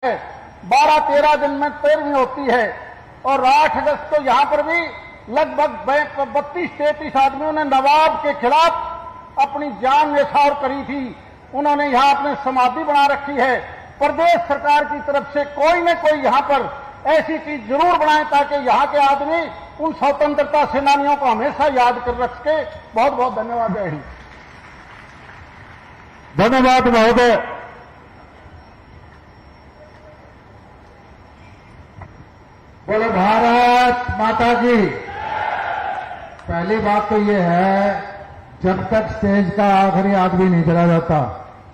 12-13 दिन में 13वीं होती है और 8 अगस्त को यहां पर भी लगभग 32-33 आदमियों ने नवाब के खिलाफ अपनी जान न्यौछावर करी थी। उन्होंने यहां अपने समाधि बना रखी है। प्रदेश सरकार की तरफ से कोई न कोई यहां पर ऐसी चीज जरूर बनाए ताकि यहां के आदमी उन स्वतंत्रता सेनानियों को हमेशा याद कर रख के। बहुत बहुत धन्यवाद। जय हिंद। धन्यवाद महोदय। बोले भारत माता की। पहली बात तो ये है, जब तक स्टेज का आखिरी आदमी नहीं चला जाता,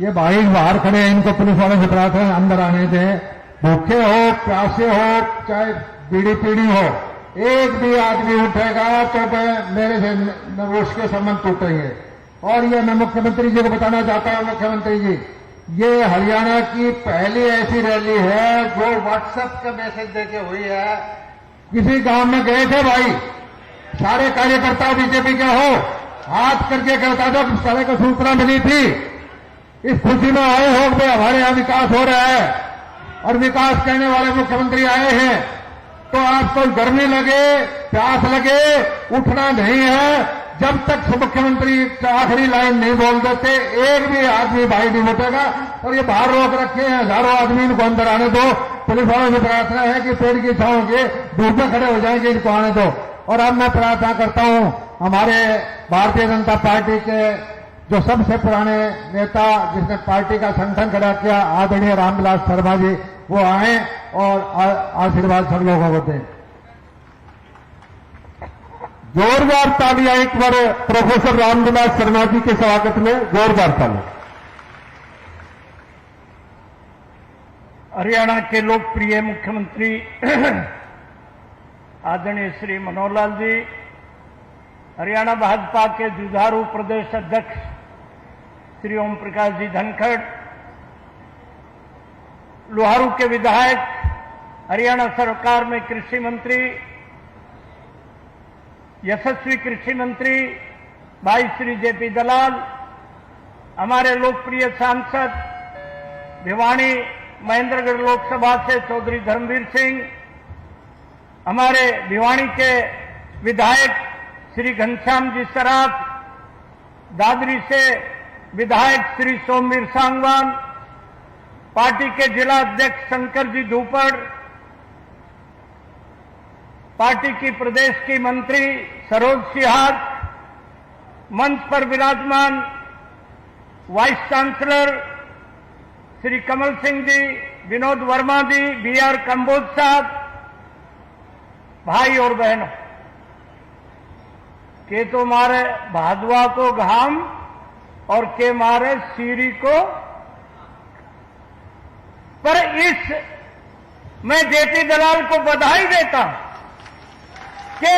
ये भाई बाहर खड़े हैं, इनको पुलिस वाले से प्रार्थना है अंदर आने दें। भूखे हो, प्यासे हो, चाहे बीड़ी पीड़ी हो, एक भी आदमी उठेगा तो मेरे से नरोश के संबंध टूटेंगे। और ये मैं मुख्यमंत्री जी को बताना चाहता हूं, मुख्यमंत्री जी, ये हरियाणा की पहली ऐसी रैली है जो व्हाट्सएप का मैसेज देके हुई है। किसी गांव में गए थे भाई, सारे कार्यकर्ता बीजेपी के हो, हाथ करके कहता था सारे को सूचना मिली थी, इस खुशी में आए हो कि हमारे यहां विकास हो रहा है और विकास कहने वाले मुख्यमंत्री आए हैं। तो आपको गर्मी लगे, प्यास लगे, उठना नहीं है। जब तक मुख्यमंत्री आखिरी लाइन नहीं बोल देते, एक भी आदमी भाई नहीं उठेगा। और ये बाहर रोक रखे हैं हजारों आदमी, इनको अंदर आने दो। पुलिस वालों से प्रार्थना है कि पेड़ की छांव के धूप में खड़े हो जाएंगे, इनको आने दो। और अब मैं प्रार्थना करता हूं हमारे भारतीय जनता पार्टी के जो सबसे पुराने नेता, जिसने पार्टी का संगठन खड़ा किया, आदरणीय रामविलास शर्मा जी, वो आए और आशीर्वाद सब लोगों को दें। जोरदार तालियां एक बार प्रोफेसर रामविलास शर्मा जी के स्वागत में, जोरदार तालियां। हरियाणा के लोकप्रिय मुख्यमंत्री आदरणीय श्री मनोहर लाल जी, हरियाणा भाजपा के जुझारू प्रदेश अध्यक्ष श्री ओम प्रकाश जी धनखड़, लोहारू के विधायक, हरियाणा सरकार में कृषि मंत्री, यशस्वी कृषि मंत्री भाई श्री जेपी दलाल, हमारे लोकप्रिय सांसद भिवानी महेंद्रगढ़ लोकसभा से चौधरी धर्मवीर सिंह, हमारे भिवानी के विधायक श्री घनश्याम जी सराफ, दादरी से विधायक श्री सोमवीर सांगवान, पार्टी के जिला अध्यक्ष शंकर जी धूपड़, पार्टी की प्रदेश की मंत्री सरोज सिहाग, मंच पर विराजमान वाइस चांसलर श्री कमल सिंह जी, विनोद वर्मा जी, बीआर कंबोज साहब, भाई और बहनों, के तो मारे भादवा को घाम और के मारे सीरी को। पर मैं जेपी दलाल को बधाई देता हूं कि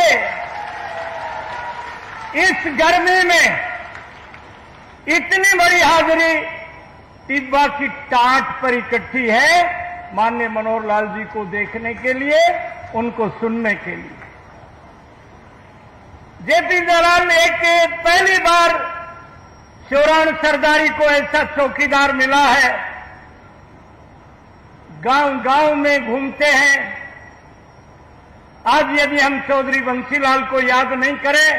इस गर्मी में इतनी बड़ी हाजिरी टिब्बा की टाट पर इकट्ठी है माननीय मनोहर लाल जी को देखने के लिए, उनको सुनने के लिए। जेपी दलाल ने एक पहली बार शिवराण सरदारी को ऐसा चौकीदार मिला है, गांव गांव में घूमते हैं। आज यदि हम चौधरी बंसीलाल को याद नहीं करें,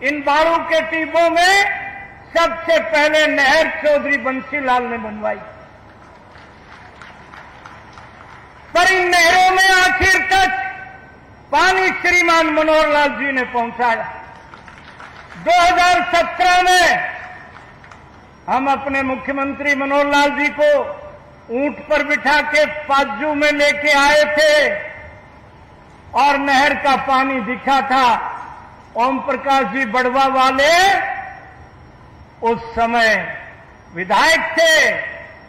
इन बाड़ू के टिब्बों में सबसे पहले नहर चौधरी बंसीलाल ने बनवाई। पर इन नहरों में आखिर तक पानी श्रीमान मनोहर लाल जी ने पहुंचाया। 2017 में हम अपने मुख्यमंत्री मनोहर लाल जी को ऊंट पर बिठा के पाजू में लेके आए थे और नहर का पानी दिखा था। ओम प्रकाश जी बड़वा वाले उस समय विधायक थे।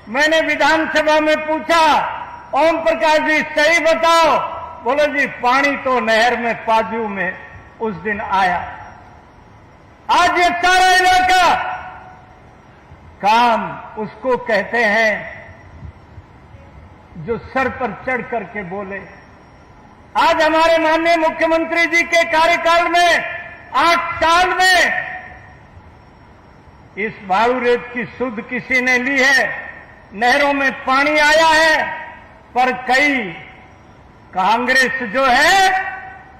मैंने विधानसभा में पूछा, ओम प्रकाश जी सही बताओ। बोले जी पानी तो नहर में पाजू में उस दिन आया। आज ये सारा इलाका काम उसको कहते हैं जो सर पर चढ़ करके बोले। आज हमारे माननीय मुख्यमंत्री जी के कार्यकाल में 8 साल में इस बाड़ू रेत की सुध किसी ने ली है। नहरों में पानी आया है, पर कई कांग्रेस जो है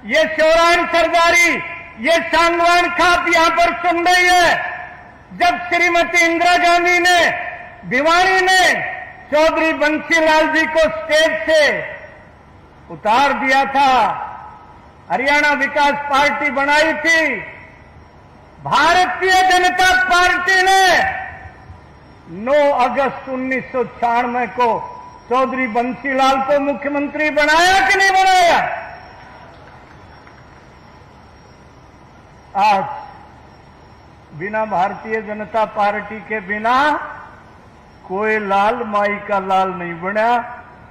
ये चौरान सरदारी, ये सांगवान खाप यहां पर सुन रही है। जब श्रीमती इंदिरा गांधी ने भिवानी में चौधरी बंसीलाल जी को स्टेज से उतार दिया था, हरियाणा विकास पार्टी बनाई थी, भारतीय जनता पार्टी ने 9 अगस्त 1996 को चौधरी बंसीलाल को मुख्यमंत्री बनाया कि नहीं बनाया? आज बिना भारतीय जनता पार्टी के बिना कोई लाल माई का लाल नहीं बना।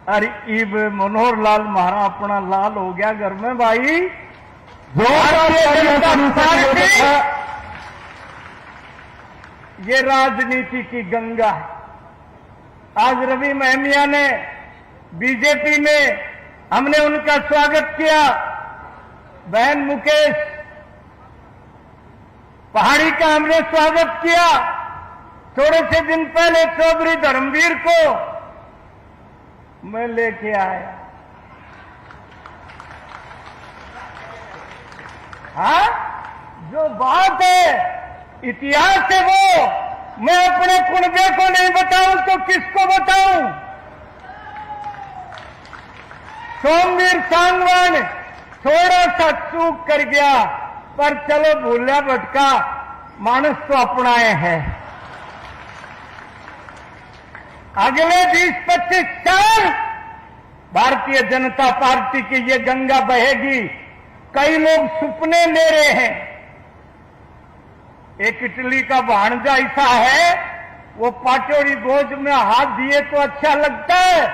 अरे इब मनोहर लाल महारा अपना लाल हो गया घर में भाई। भारतीय जनता पार्टी ये राजनीति की गंगा है। आज रवि महमिया ने बीजेपी में हमने उनका स्वागत किया, बहन मुकेश पहाड़ी का हमने स्वागत किया। थोड़े से दिन पहले चौधरी धर्मवीर को मैं लेके आया। हाँ, जो बात है इतिहास है वो मैं अपने कुनबे को नहीं बताऊं तो किसको बताऊं? सोमवीर सांगवान थोड़ा सा चूक कर गया, पर चलो भूलिया भटका मानस तो अपनाए हैं। अगले 20-25 साल भारतीय जनता पार्टी की ये गंगा बहेगी। कई लोग सपने ले रहे हैं। एक इटली का भाणजा ऐसा है, वो पाटोड़ी गोज में हाथ दिए तो अच्छा लगता है,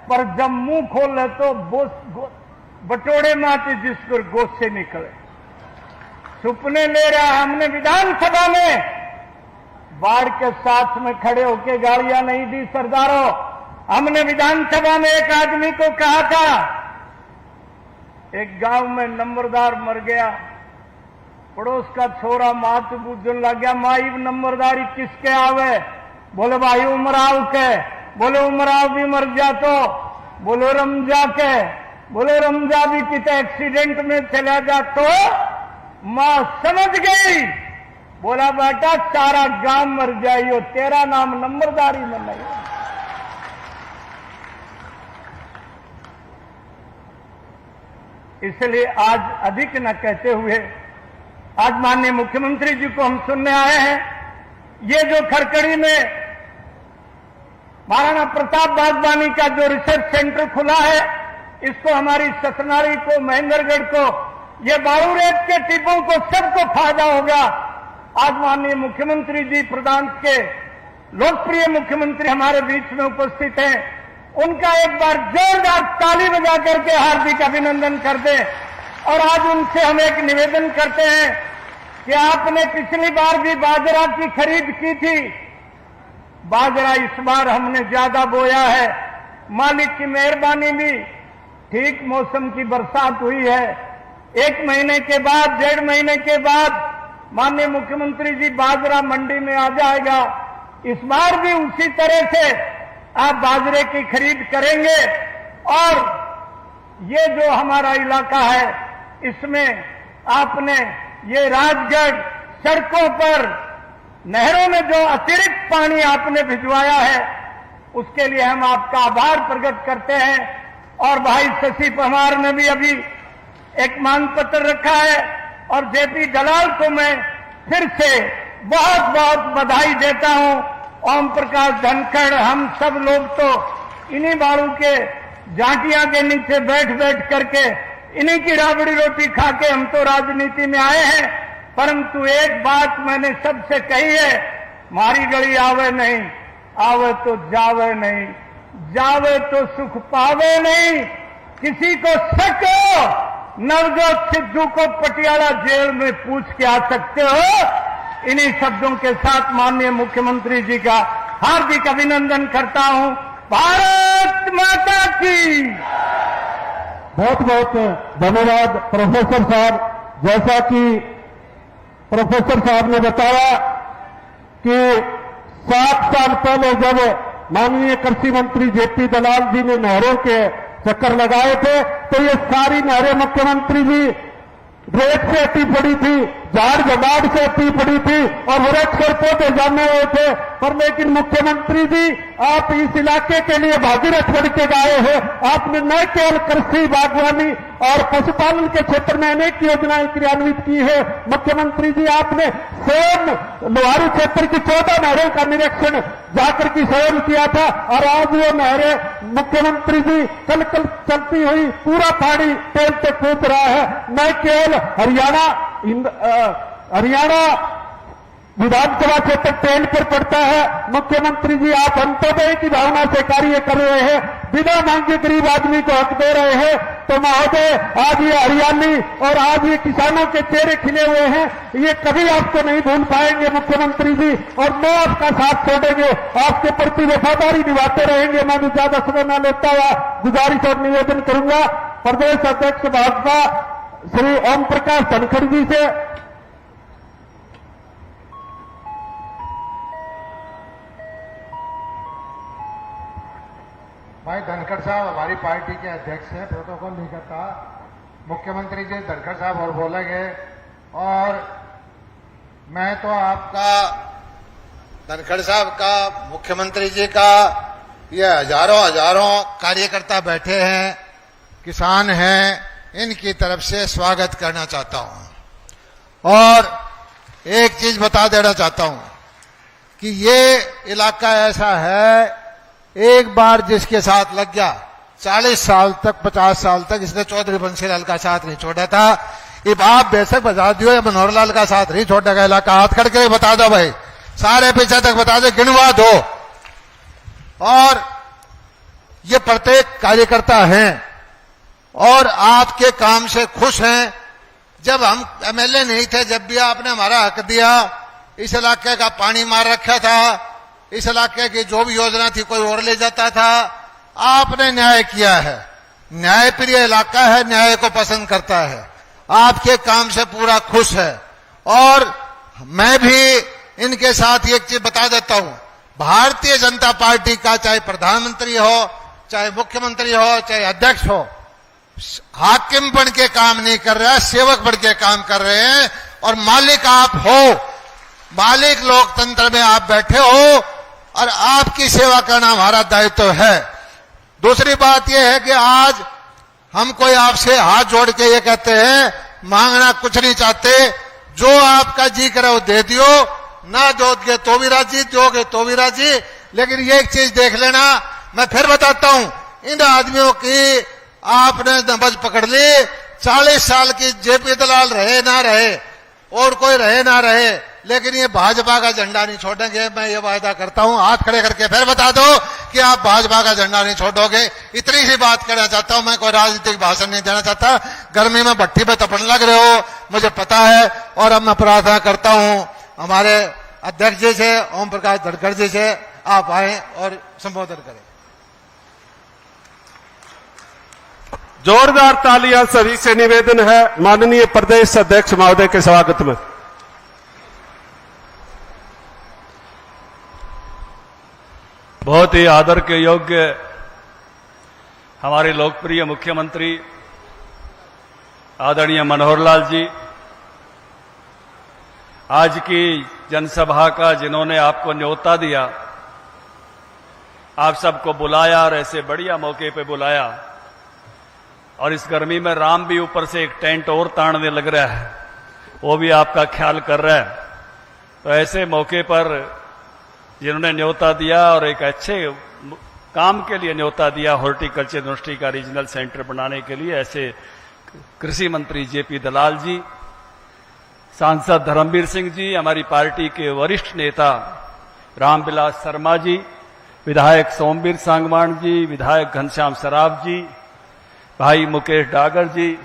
पर जब मुंह खोले तो बटोड़े में आते जिसको गोश से निकले। सपने ले रहा है। हमने विधानसभा में बाढ़ के साथ में खड़े होकर गालियां नहीं दी सरदारों। हमने विधानसभा में एक आदमी को कहा था, एक गांव में नंबरदार मर गया, पड़ोस का छोरा मात बूझन लग गया, माई नंबरदारी किसके आवे? बोले भाई उमराव के। बोले उमराव भी मर जा तो? बोले रमजा के। बोले रमजा भी कितने एक्सीडेंट में चला जा तो? मां समझ गई। बोला बेटा सारा गांव मर जाइयो, तेरा नाम नंबरदारी में नहीं। इसलिए आज अधिक न कहते हुए आज माननीय मुख्यमंत्री जी को हम सुनने आए हैं। ये जो खरकड़ी में महाराणा प्रताप बागवानी का जो रिसर्च सेंटर खुला है, इसको हमारी सतनारी को, महेंद्रगढ़ को, ये बारू रेत के टिब्बों को सबको फायदा होगा। आज माननीय मुख्यमंत्री जी प्रदेश के लोकप्रिय मुख्यमंत्री हमारे बीच में उपस्थित हैं। उनका एक बार जोरदार ताली बजा करके हार्दिक अभिनंदन कर दें। और आज उनसे हम एक निवेदन करते हैं कि आपने पिछली बार भी बाजरा की खरीद की थी, बाजरा इस बार हमने ज्यादा बोया है। मालिक की मेहरबानी भी, ठीक मौसम की बरसात हुई है। 1 महीने के बाद, 1.5 महीने के बाद माननीय मुख्यमंत्री जी बाजरा मंडी में आ जाएगा। इस बार भी उसी तरह से आप बाजरे की खरीद करेंगे। और ये जो हमारा इलाका है, इसमें आपने ये राजगढ़ सड़कों पर, नहरों में जो अतिरिक्त पानी आपने भिजवाया है, उसके लिए हम आपका आभार प्रकट करते हैं। और भाई शशि परमार ने भी अभी एक मांग पत्र रखा है, और जेपी दलाल को मैं फिर से बहुत बहुत बधाई देता हूं। ओम प्रकाश धनखड़, हम सब लोग तो इन्हीं बाड़ू के जाटियां के नीचे बैठ बैठ करके इन्हीं की राबड़ी रोटी खा के हम तो राजनीति में आए हैं। परंतु एक बात मैंने सबसे कही है, मारी गली आवे नहीं, आवे तो जावे नहीं, जावे तो सुख पावे नहीं। किसी को शक हो, नवजोत सिद्धू को पटियाला जेल में पूछ के आ सकते हो। इन्हीं शब्दों के साथ माननीय मुख्यमंत्री जी का हार्दिक अभिनंदन करता हूं। भारत माता की। बहुत बहुत धन्यवाद प्रोफेसर साहब। जैसा कि प्रोफेसर साहब ने बताया कि 7 साल पहले जब माननीय कृषि मंत्री जेपी दलाल जी ने नहरों के चक्कर लगाए थे, तो ये सारी नहरें मुख्यमंत्री जी रेत से अटी पड़ी थी, झाड़ झगाड़ से अटी पड़ी थी और वृक्ष और पौधे जाने हुए थे। पर लेकिन मुख्यमंत्री जी आप इस इलाके के लिए भागीरथ बन के गए हैं। आपने न केवल कृषि, बागवानी और पशुपालन के क्षेत्र में अनेक योजनाएं क्रियान्वित की है। मुख्यमंत्री जी आपने स्वयं लोहारू क्षेत्र की 14 नहरों का निरीक्षण जाकर के स्वयं किया था और आज वो नहरें मुख्यमंत्री जी कल चलती हुई पूरा पानी तेल तक पहुंच रहा है। न केवल हरियाणा विधानसभा क्षेत्र ट्रेन पर पड़ता है। मुख्यमंत्री जी आप अंत्योदय की भावना से कार्य कर रहे हैं, बिना मांगे गरीब आदमी को हक दे रहे हैं। तो महोदय आज ये हरियाली और आज ये किसानों के चेहरे खिले हुए हैं, ये कभी आपको नहीं भूल पाएंगे मुख्यमंत्री जी, और मैं आपका साथ छोड़ेंगे, आपके प्रति वफादारी निभाते रहेंगे। मैं भी ज्यादा समय न लेता हुआ गुजारिश और निवेदन करूंगा प्रदेश अध्यक्ष भाजपा श्री ओम प्रकाश धनखड़ जी से। भाई धनखड़ साहब हमारी पार्टी के अध्यक्ष हैं, प्रोटोकॉल नहीं करता। मुख्यमंत्री जी धनखड़ साहब और बोलेंगे, और मैं तो आपका धनखड़ साहब का, मुख्यमंत्री जी का, ये हजारों कार्यकर्ता बैठे हैं, किसान हैं, इनकी तरफ से स्वागत करना चाहता हूं। और एक चीज बता देना चाहता हूं कि ये इलाका ऐसा है, एक बार जिसके साथ लग गया 40 साल तक, 50 साल तक इसने चौधरी बंसीलाल का साथ नहीं छोड़ा था। अब आप बेशक बता दियो या मनोहर लाल का साथ नहीं छोड़ेगा इलाका, हाथ खड़ के बता दो भाई, सारे पीछे तक बता दो, गिनवा दो। और ये प्रत्येक कार्यकर्ता हैं और आपके काम से खुश हैं। जब हम एमएलए नहीं थे, जब भी आपने हमारा हक दिया, इस इलाके का पानी मार रखा था, इस इलाके की जो भी योजना थी कोई और ले जाता था, आपने न्याय किया है। न्याय प्रिय इलाका है, न्याय को पसंद करता है, आपके काम से पूरा खुश है। और मैं भी इनके साथ एक चीज बता देता हूं, भारतीय जनता पार्टी का चाहे प्रधानमंत्री हो, चाहे मुख्यमंत्री हो, चाहे अध्यक्ष हो, हाकिम बन के काम नहीं कर रहा है, सेवक बन के काम कर रहे हैं। और मालिक आप हो, मालिक लोकतंत्र में आप बैठे हो और आपकी सेवा करना हमारा दायित्व है। दूसरी बात यह है कि आज हम कोई आपसे हाथ जोड़ के ये कहते हैं, मांगना कुछ नहीं चाहते, जो आपका जी करे वो दे दियो, ना दोगे तो भी राजी, दोगे तो भी राजी। लेकिन ये एक चीज देख लेना, मैं फिर बताता हूं, इन आदमियों की आपने नब्ज पकड़ ली। 40 साल की जेपी दलाल रहे ना रहे और कोई रहे ना रहे, लेकिन ये भाजपा का झंडा नहीं छोड़ेंगे, मैं ये वायदा करता हूं। हाथ खड़े करके फिर बता दो कि आप भाजपा का झंडा नहीं छोड़ोगे। इतनी सी बात कहना चाहता हूं, मैं कोई राजनीतिक भाषण नहीं देना चाहता। गर्मी में भट्टी पे तपने लग रहे हो, मुझे पता है। और अब मैं प्रार्थना करता हूं हमारे अध्यक्ष जी से, ओम प्रकाश धनखड़ जी से, आप आए और संबोधन करें। जोरदार तालियां सभी से निवेदन है माननीय प्रदेश अध्यक्ष महोदय के स्वागत में। बहुत ही आदर के योग्य हमारे लोकप्रिय मुख्यमंत्री आदरणीय मनोहर लाल जी, आज की जनसभा का जिन्होंने आपको न्योता दिया, आप सबको बुलाया और ऐसे बढ़िया मौके पे बुलाया, और इस गर्मी में राम भी ऊपर से एक टेंट और ताड़ने लग रहा है, वो भी आपका ख्याल कर रहा है। तो ऐसे मौके पर जिन्होंने न्योता दिया और एक अच्छे काम के लिए न्योता दिया, हॉर्टिकल्चर यूनिवर्सिटी का रीजनल सेंटर बनाने के लिए, ऐसे कृषि मंत्री जेपी दलाल जी, सांसद धर्मवीर सिंह जी, हमारी पार्टी के वरिष्ठ नेता रामविलास शर्मा जी, विधायक सोमवीर सांगवान जी, विधायक घनश्याम सराफ जी, भाई मुकेश डागर जी,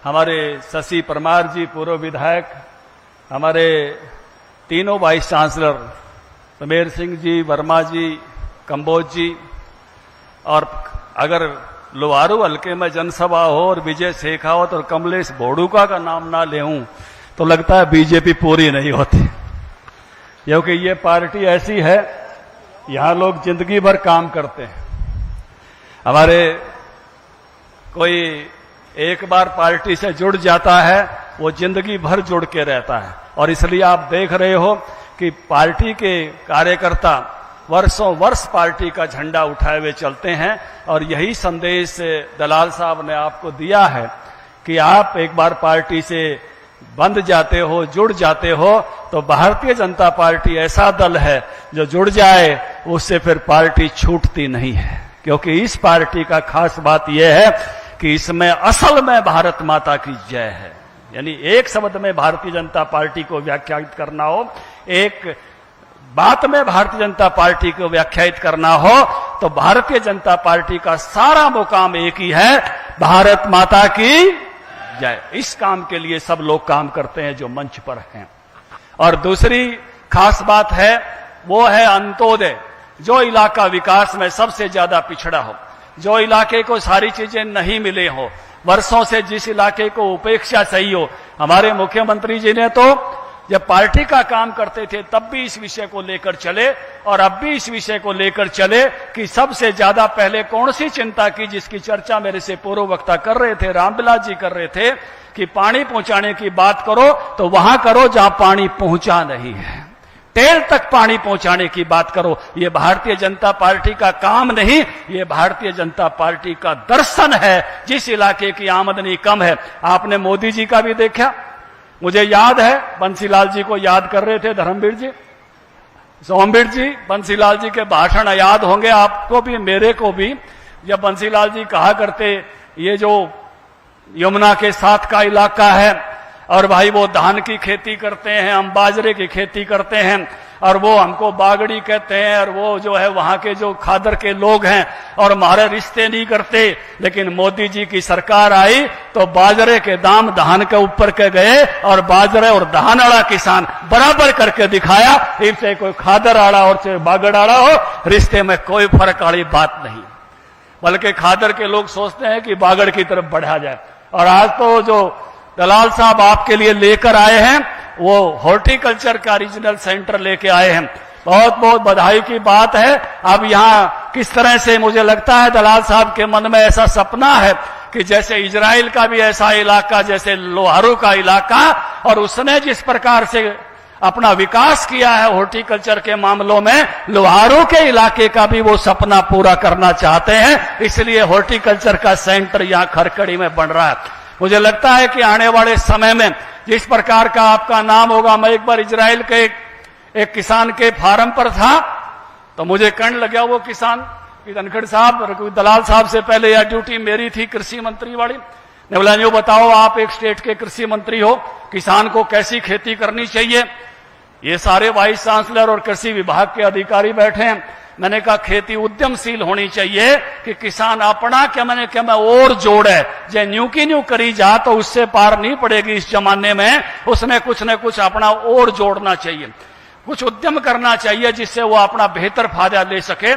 हमारे शशि परमार जी पूर्व विधायक, हमारे तीनों वाइस चांसलर सुमेर सिंह जी, वर्मा जी, कंबोज जी, और अगर लोहारू हल्के में जनसभा हो और विजय शेखावत और कमलेश भोड़ुका का नाम ना लेऊं तो लगता है बीजेपी पूरी नहीं होती, क्योंकि ये पार्टी ऐसी है यहां लोग जिंदगी भर काम करते हैं। हमारे कोई एक बार पार्टी से जुड़ जाता है, वो जिंदगी भर जुड़ के रहता है। और इसलिए आप देख रहे हो कि पार्टी के कार्यकर्ता वर्षों वर्ष पार्टी का झंडा उठाए हुए चलते हैं। और यही संदेश दलाल साहब ने आपको दिया है कि आप एक बार पार्टी से बंध जाते हो, जुड़ जाते हो, तो भारतीय जनता पार्टी ऐसा दल है जो जुड़ जाए उससे फिर पार्टी छूटती नहीं है। क्योंकि इस पार्टी का खास बात यह है कि इसमें असल में भारत माता की जय है। यानी एक शब्द में भारतीय जनता पार्टी को व्याख्यायित करना हो, एक बात में भारतीय जनता पार्टी को व्याख्यायित करना हो, तो भारतीय जनता पार्टी का सारा मुकाम एक ही है, भारत माता की जय। इस काम के लिए सब लोग काम करते हैं जो मंच पर हैं। और दूसरी खास बात है वो है अंत्योदय। जो इलाका विकास में सबसे ज्यादा पिछड़ा हो, जो इलाके को सारी चीजें नहीं मिले हो, वर्षों से जिस इलाके को उपेक्षा सही हो। हमारे मुख्यमंत्री जी ने तो जब पार्टी का काम करते थे तब भी इस विषय को लेकर चले और अब भी इस विषय को लेकर चले कि सबसे ज्यादा पहले कौन सी चिंता की, जिसकी चर्चा मेरे से पूर्व वक्ता कर रहे थे, रामविलास जी कर रहे थे, कि पानी पहुंचाने की बात करो तो वहां करो जहां पानी पहुंचा नहीं है। टेल तक पानी पहुंचाने की बात करो। ये भारतीय जनता पार्टी का काम नहीं, ये भारतीय जनता पार्टी का दर्शन है। जिस इलाके की आमदनी कम है, आपने मोदी जी का भी देखा, मुझे याद है बंसीलाल जी को याद कर रहे थे, धर्मवीर जी, सोमवीर जी, बंसीलाल जी के भाषण याद होंगे आपको भी मेरे को भी। जब बंसीलाल जी कहा करते ये जो यमुना के साथ का इलाका है और भाई वो धान की खेती करते हैं, हम बाजरे की खेती करते हैं और वो हमको बागड़ी कहते हैं और वो जो है वहां के जो खादर के लोग हैं और हमारे रिश्ते नहीं करते। लेकिन मोदी जी की सरकार आई तो बाजरे के दाम धान के ऊपर के गए और बाजरे और धान वाला किसान बराबर करके दिखाया। इससे कोई खादर आड़ा और चाहे बागड़ आड़ा हो, रिश्ते में कोई फर्क वाली बात नहीं। बल्कि खादर के लोग सोचते हैं कि बागड़ की तरफ बढ़ा जाए। और आज तो जो दलाल साहब आपके लिए लेकर आए हैं वो हॉर्टिकल्चर का रीजनल सेंटर लेके आए हैं, बहुत बहुत बधाई की बात है। अब यहाँ किस तरह से मुझे लगता है दलाल साहब के मन में ऐसा सपना है कि जैसे इजराइल का भी ऐसा इलाका, जैसे लोहारू का इलाका, और उसने जिस प्रकार से अपना विकास किया है हॉर्टिकल्चर के मामलों में, लोहारू के इलाके का भी वो सपना पूरा करना चाहते हैं। इसलिए हॉर्टिकल्चर का सेंटर यहाँ खरकड़ी में बन रहा है। मुझे लगता है कि आने वाले समय में जिस प्रकार का आपका नाम होगा, मैं एक बार इजराइल के एक किसान के फार्म पर था तो मुझे कहने लगा वो किसान कि धनखड़ साहब, दलाल साहब से पहले यह ड्यूटी मेरी थी कृषि मंत्री वाली, ने बोला यूं बताओ आप एक स्टेट के कृषि मंत्री हो, किसान को कैसी खेती करनी चाहिए। ये सारे वाइस चांसलर और कृषि विभाग के अधिकारी बैठे हैं। मैंने कहा खेती उद्यमशील होनी चाहिए कि किसान अपना क्या मैं और जोड़े, जे न्यू की न्यू करी जा तो उससे पार नहीं पड़ेगी इस जमाने में। उसने कुछ न कुछ अपना और जोड़ना चाहिए, कुछ उद्यम करना चाहिए जिससे वो अपना बेहतर फायदा ले सके।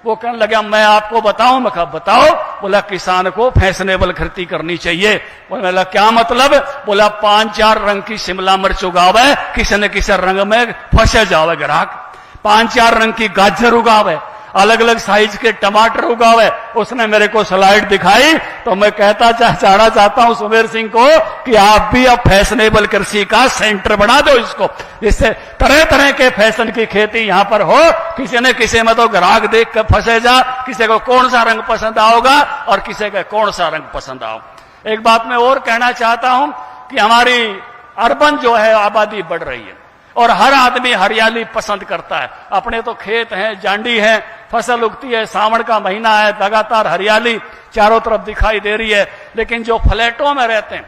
वो कहने लगा मैं आपको बताऊं। मैं कहा बताओ। बोला किसान को फैशनेबल खेती करनी चाहिए। बोला क्या मतलब? बोला 5-4 रंग की शिमला मिर्च उगावे, किसी न किसी रंग में फंसे जावे ग्राहक, 5-4 रंग की गाजर उगावे, अलग अलग साइज के टमाटर उगावे। उसने मेरे को स्लाइड दिखाई तो मैं कहता चाहता हूं सुमेर सिंह को कि आप भी अब फैशनेबल कृषि का सेंटर बना दो इसको, जिससे तरह तरह के फैशन की खेती यहां पर हो। किसी न किसी में तो ग्राहक देख कर फंसे जा, किसी को कौन सा रंग पसंद आओगा और किसी को कौन सा रंग पसंद आओ। एक बात मैं और कहना चाहता हूं कि हमारी अर्बन जो है आबादी बढ़ रही है और हर आदमी हरियाली पसंद करता है। अपने तो खेत हैं, जांडी है, फसल उगती है, सावन का महीना है, लगातार हरियाली चारों तरफ दिखाई दे रही है। लेकिन जो फ्लैटों में रहते हैं,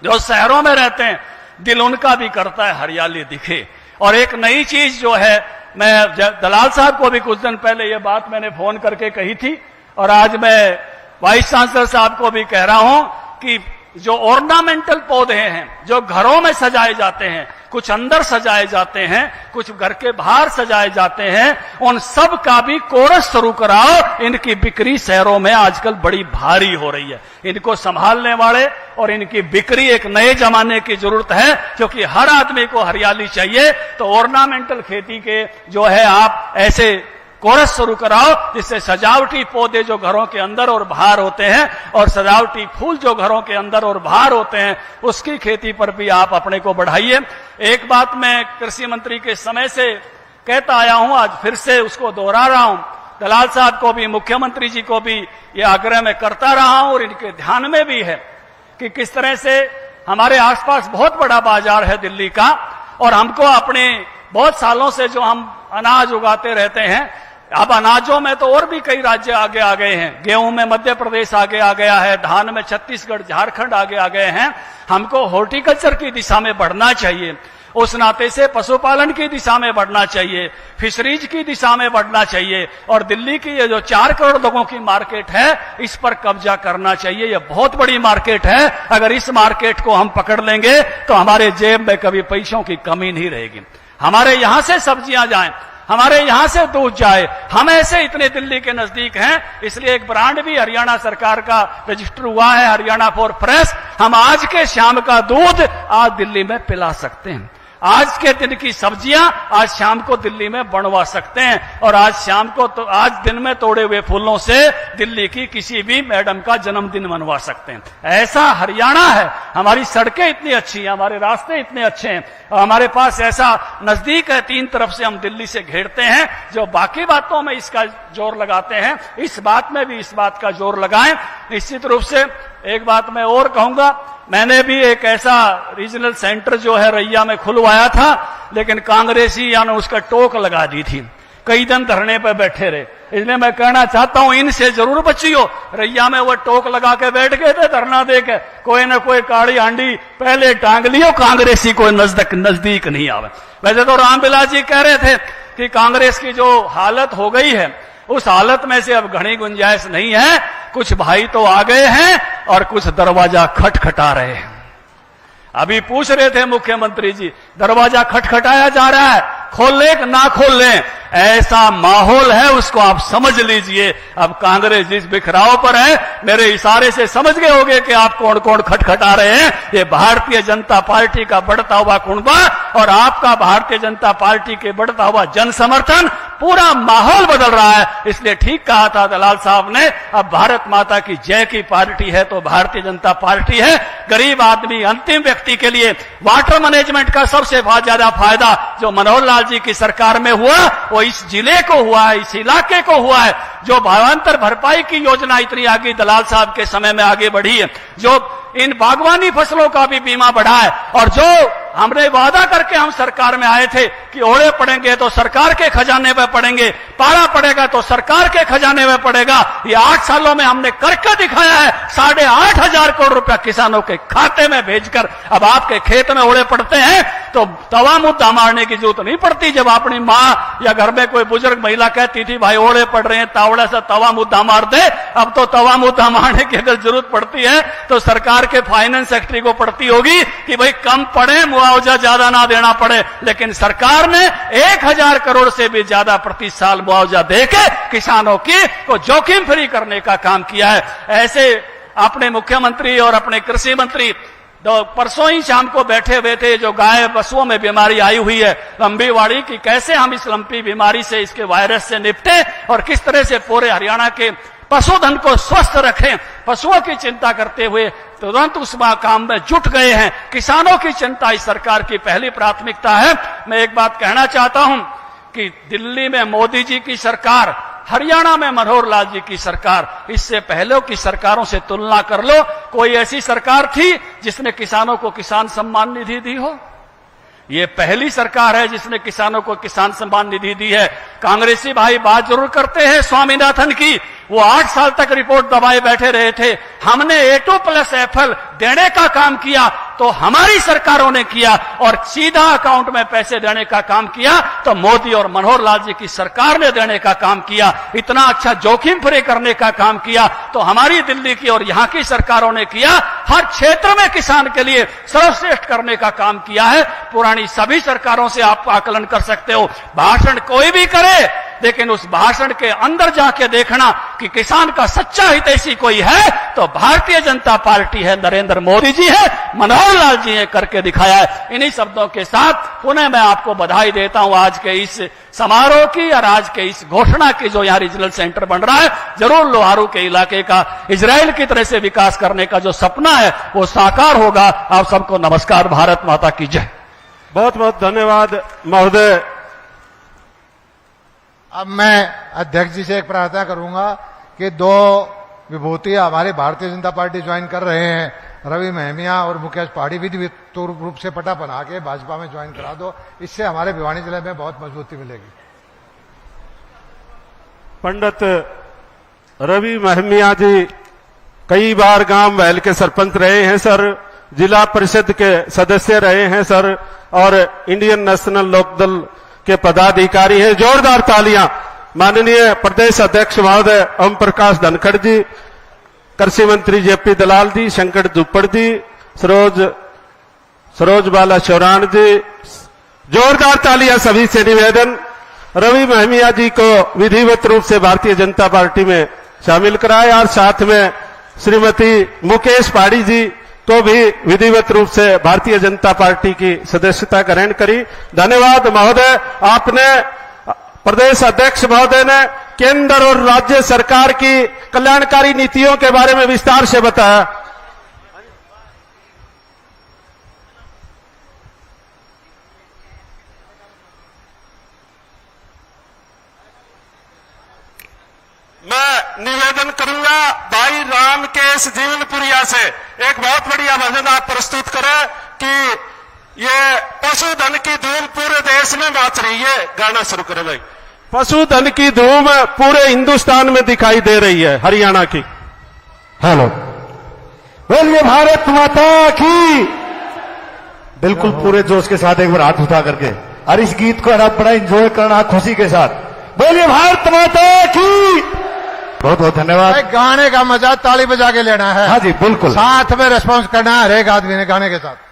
जो शहरों में रहते हैं, दिल उनका भी करता है हरियाली दिखे। और एक नई चीज जो है, मैं दलाल साहब को भी कुछ दिन पहले ये बात मैंने फोन करके कही थी और आज मैं वाइस चांसलर साहब को भी कह रहा हूं कि जो ऑर्नामेंटल पौधे हैं जो घरों में सजाए जाते हैं, कुछ अंदर सजाए जाते हैं, कुछ घर के बाहर सजाए जाते हैं, उन सब का भी कोरस शुरू कराओ। इनकी बिक्री शहरों में आजकल बड़ी भारी हो रही है। इनको संभालने वाले और इनकी बिक्री एक नए जमाने की जरूरत है, क्योंकि हर आदमी को हरियाली चाहिए। तो ऑर्नामेंटल खेती के जो है आप ऐसे कोरस शुरू कराओ, जिससे सजावटी पौधे जो घरों के अंदर और बाहर होते हैं और सजावटी फूल जो घरों के अंदर और बाहर होते हैं उसकी खेती पर भी आप अपने को बढ़ाइए। एक बात मैं कृषि मंत्री के समय से कहता आया हूं, आज फिर से उसको दोहरा रहा हूं। दलाल साहब को भी, मुख्यमंत्री जी को भी ये आग्रह मैं करता रहा हूं और इनके ध्यान में भी है कि किस तरह से हमारे आसपास बहुत बड़ा बाजार है दिल्ली का, और हमको अपने बहुत सालों से जो हम अनाज उगाते रहते हैं, अब अनाजों में तो और भी कई राज्य आगे आ गए हैं। गेहूं में मध्य प्रदेश आगे आ गया है, धान में छत्तीसगढ़ झारखंड आगे आ गए हैं। हमको हॉर्टिकल्चर की दिशा में बढ़ना चाहिए, उस नाते से पशुपालन की दिशा में बढ़ना चाहिए, फिशरीज की दिशा में बढ़ना चाहिए, और दिल्ली की ये जो 4 करोड़ लोगों की मार्केट है इस पर कब्जा करना चाहिए। ये बहुत बड़ी मार्केट है, अगर इस मार्केट को हम पकड़ लेंगे तो हमारे जेब में कभी पैसों की कमी नहीं रहेगी। हमारे यहां से सब्जियां जाएं, हमारे यहां से दूध जाए, हम ऐसे इतने दिल्ली के नजदीक हैं, इसलिए एक ब्रांड भी हरियाणा सरकार का रजिस्टर हुआ है, हरियाणा फॉर फ्रेश। हम आज के शाम का दूध आज दिल्ली में पिला सकते हैं, आज के दिन की सब्जियां आज शाम को दिल्ली में बनवा सकते हैं, और आज शाम को तो आज दिन में तोड़े हुए फूलों से दिल्ली की किसी भी मैडम का जन्मदिन मनवा सकते हैं। ऐसा हरियाणा है, हमारी सड़कें इतनी अच्छी हैं, हमारे रास्ते इतने अच्छे हैं, और हमारे पास ऐसा नजदीक है, 3 तरफ से हम दिल्ली से घेरते हैं। जो बाकी बातों में इसका जोर लगाते हैं, इस बात में भी इस बात का जोर लगाएं। निश्चित रूप से एक बात मैं और कहूंगा, मैंने भी एक ऐसा रीजनल सेंटर जो है रैया में खुलवाया था, लेकिन कांग्रेसी यानी उसका टोक लगा दी थी, कई दिन धरने पर बैठे रहे। इसलिए मैं कहना चाहता हूं, इनसे जरूर बचियो। रैया में वो टोक लगा के बैठ गए थे धरना देके, कोई न कोई काड़ी हांडी पहले टांग लियो, कांग्रेसी को नजदीक नहीं आवे। वैसे तो रामविलास जी कह रहे थे कि कांग्रेस की जो हालत हो गई है उस हालत में से अब घनी गुंजाइश नहीं है। कुछ भाई तो आ गए हैं और कुछ दरवाजा खटखटा रहे हैं। अभी पूछ रहे थे मुख्यमंत्री जी, दरवाजा खटखटाया जा रहा है, खोल लें कि ना खोल लें, ऐसा माहौल है, उसको आप समझ लीजिए। अब कांग्रेस जिस बिखराव पर है, मेरे इशारे से समझ गए होंगे कि आप कौन कौन खटखटा रहे हैं। ये भारतीय जनता पार्टी का बढ़ता हुआ कुनबा और आपका भारतीय जनता पार्टी के बढ़ता हुआ जन समर्थन, पूरा माहौल बदल रहा है। इसलिए ठीक कहा था दलाल साहब ने, अब भारत माता की जय की पार्टी है तो भारतीय जनता पार्टी है। गरीब आदमी, अंतिम व्यक्ति के लिए वाटर मैनेजमेंट का सबसे ज्यादा फायदा जो मनोहर लाल जी की सरकार में हुआ वो इस जिले को हुआ है, इस इलाके को हुआ है। जो भावांतर भरपाई की योजना इतनी आगे दलाल साहब के समय में आगे बढ़ी है, जो इन बागवानी फसलों का भी बीमा बढ़ा है, और जो हमने वादा करके हम सरकार में आए थे कि ओले पड़ेंगे तो सरकार के खजाने में पड़ेंगे, पारा पड़ेगा तो सरकार के खजाने में पड़ेगा, ये 8 सालों में हमने करके दिखाया है। 8,500 करोड़ रुपया किसानों के खाते में भेजकर अब आपके खेत में ओले पड़ते हैं तो तवा मुद्दा मारने की जरूरत नहीं पड़ती। जब अपनी माँ या घर में कोई बुजुर्ग महिला कहती थी भाई ओले पड़ रहे हैं, तावड़े से तवा मुद्दा मार दे, अब तो तवा मुद्दा मारने की अगर जरूरत पड़ती है तो सरकार के फाइनेंस सेक्रेटरी को पड़ती होगी कि भाई कम पड़े, मुआवजा ज्यादा ना देना पड़े। लेकिन सरकार ने 1,000 करोड़ से भी ज्यादा प्रति साल मुआवजा देके किसानों की को जोखिम फ्री करने का काम किया है। ऐसे अपने मुख्यमंत्री और अपने कृषि मंत्री परसों ही शाम को बैठे हुए थे, जो गाय पशुओं में बीमारी आई हुई है लंबी वाड़ी की, कैसे हम इस लंबी बीमारी से, इसके वायरस से निपटे और किस तरह से पूरे हरियाणा के पशुधन को स्वस्थ रखें। पशुओं की चिंता करते हुए तुरंत उस काम में जुट गए हैं। किसानों की चिंता इस सरकार की पहली प्राथमिकता है। मैं एक बात कहना चाहता हूं कि दिल्ली में मोदी जी की सरकार, हरियाणा में मनोहर लाल जी की सरकार, इससे पहले की सरकारों से तुलना कर लो। कोई ऐसी सरकार थी जिसने किसानों को किसान सम्मान निधि दी हो? ये पहली सरकार है जिसने किसानों को किसान सम्मान निधि दी है। कांग्रेसी भाई बात जरूर करते हैं स्वामीनाथन की, वो 8 साल तक रिपोर्ट दबाए बैठे रहे थे। हमने A2+FL देने का काम किया तो हमारी सरकारों ने किया, और सीधा अकाउंट में पैसे देने का काम किया तो मोदी और मनोहर लाल जी की सरकार ने देने का काम किया। इतना अच्छा जोखिम फ्री करने का काम किया तो हमारी दिल्ली की और यहां की सरकारों ने किया। हर क्षेत्र में किसान के लिए सर्वश्रेष्ठ करने का काम किया है। पुरानी सभी सरकारों से आप आकलन कर सकते हो। भाषण कोई भी करे, लेकिन उस भाषण के अंदर जाके देखना कि किसान का सच्चा हितैषी कोई है तो भारतीय जनता पार्टी है, नरेंद्र मोदी जी है, मनोहर लाल जी ने करके दिखाया है। इन्हीं शब्दों के साथ पुनः मैं आपको बधाई देता हूं आज के इस समारोह की और आज के इस घोषणा की जो यहां रीजनल सेंटर बन रहा है। जरूर लोहारू के इलाके का इजराइल की तरह से विकास करने का जो सपना है वो साकार होगा। आप सबको नमस्कार, भारत माता की जय। बहुत बहुत धन्यवाद महोदय। अब मैं अध्यक्ष जी से एक प्रार्थना करूंगा कि दो विभूति हमारी भारतीय जनता पार्टी ज्वाइन कर रहे हैं, रवि महमिया और मुकेश पहाड़ी, विधिवत रूप से पटा बना के भाजपा में ज्वाइन करा दो। इससे हमारे भिवानी जिले में बहुत मजबूती मिलेगी। पंडित रवि महमिया जी कई बार गांव वैल के सरपंच रहे हैं सर, जिला परिषद के सदस्य रहे हैं सर, और इंडियन नेशनल लोकदल के पदाधिकारी हैं। जोरदार तालियां माननीय प्रदेश अध्यक्ष महोदय ओम प्रकाश धनखड़ जी, कृषि मंत्री जेपी दलाल जी, शंकर दुप्पड़ जी, सरोज बाला चौरान जी। जोरदार तालियां सभी से निवेदन। रवि महमिया जी को विधिवत रूप से भारतीय जनता पार्टी में शामिल कराए और साथ में श्रीमती मुकेश पहाड़ी जी को भी विधिवत रूप से भारतीय जनता पार्टी की सदस्यता ग्रहण करी। धन्यवाद महोदय। आपने प्रदेश अध्यक्ष महोदय ने केंद्र और राज्य सरकार की कल्याणकारी नीतियों के बारे में विस्तार से बताया। मैं निवेदन करूंगा भाई राम केश जीवनपुरिया से एक बहुत बढ़िया भजन आप प्रस्तुत करें कि ये पशुधन की धूम पूरे देश में मच रही है। गाना शुरू करें भाई। पशुधन की धूम पूरे हिंदुस्तान में दिखाई दे रही है, हरियाणा की। हेलो, बोलिए भारत माता की। बिल्कुल पूरे जोश के साथ एक बार हाथ उठा करके और इस गीत को आप बड़ा एंजॉय करना खुशी के साथ। बोलिए भारत माता की। बहुत बहुत धन्यवाद। गाने का मजा ताली बजा के लेना है। हाँ जी बिल्कुल, साथ में रिस्पॉन्स करना है हर एक आदमी ने गाने के साथ।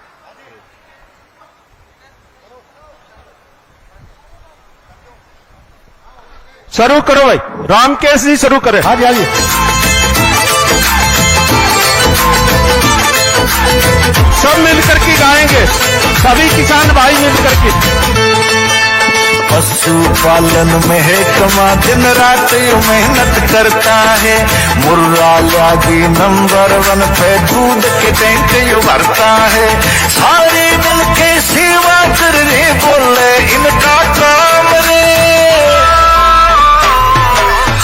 शुरू करो भाई, रामकेश जी शुरू करें। हाँ जी हाँ जी। सब मिलकर के गाएंगे, सभी किसान भाई मिलकर के। पशुपालन में है कमा दिन रात मेहनत करता है, मुर्रा लागी नंबर 1 पे दूध के टैंक यो भरता है। सारे मिल के सेवा कर रे बोले इनका काम रे।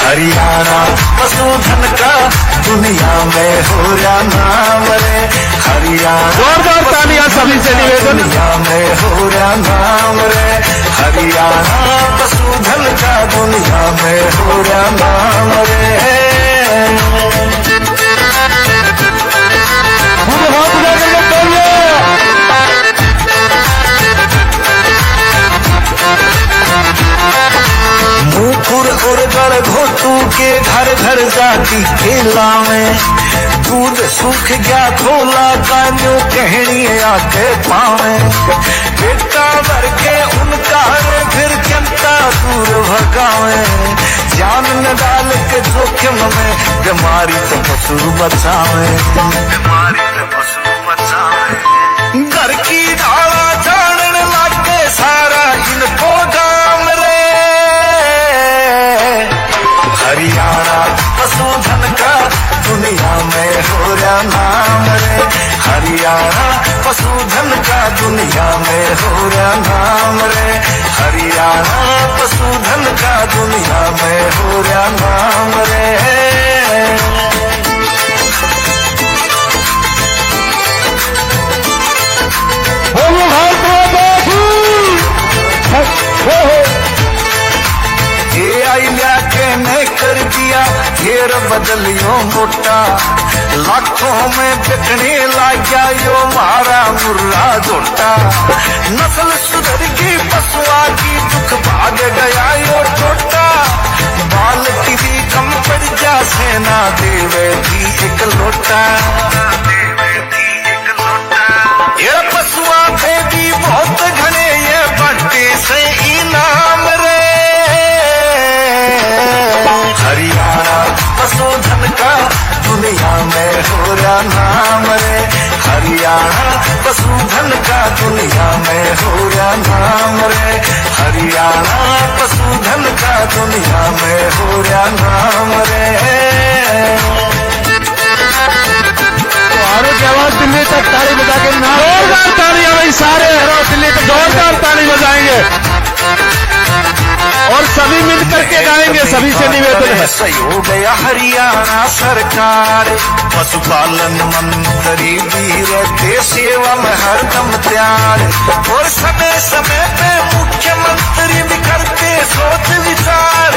हरियाणा पशुधन का दुनिया में हो रहा नाम रे। हरियाणा जोरदार तालियां सभी से निवेदन। दुनिया में हो रहा नाम रे। हरियाणा पशुधन का दुनिया में हो रहा नाम रे। मुकुर और गढ़ घोटू के घर घर जाती खेला में दूध सूख गया खोला कान्यो कहनी आके पावे। बेटा भर के उनका फिर जनता दूर भगावे। जान न डाल के जोखिम में बीमारी से पशु बचावे। बीमारी से पशु बचावे। घर की धारा जानने लगे सारा इनको काम रे। हरियाणा पशुधन का दुनिया में हो रहा नाम रे। हरियाणा पशुधन का दुनिया में हो रहा नाम रे। हरियाणा पशुधन का दुनिया में हो रहा नाम रे। ने कर दिया घेर बदलियो मोटा, लाखों में बिकने लगा यो मारा मुर्रा जोटा। नस्ल सुधर की पशुआ की दुख भाग गया यो छोटा। बाल की भी कम पड़ जा सेना देवे थी एक लोटा। ये पशुआ थे भी बहुत घने ये बट्टे से इनाम रे। रहा नाम रे, हरियाणा पशुधन का दुनिया में हो रहा नाम रे, हरियाणा पशुधन का दुनिया में हो रहा नाम रे। आरोग्य आवाज दिल्ली तक ताली बजा के नाम, जोरदार तालियां भाई, सारे दिल्ली तक जोरदार ताली बजाएंगे और सभी मिलकर के गाएंगे। सभी से निवेदन है, सहयोग गया हरियाणा सरकार, पशुपालन मंत्री भी रहते सेवा में हरदम तैयार, और समय समय पे मुख्यमंत्री भी करते सोच विचार,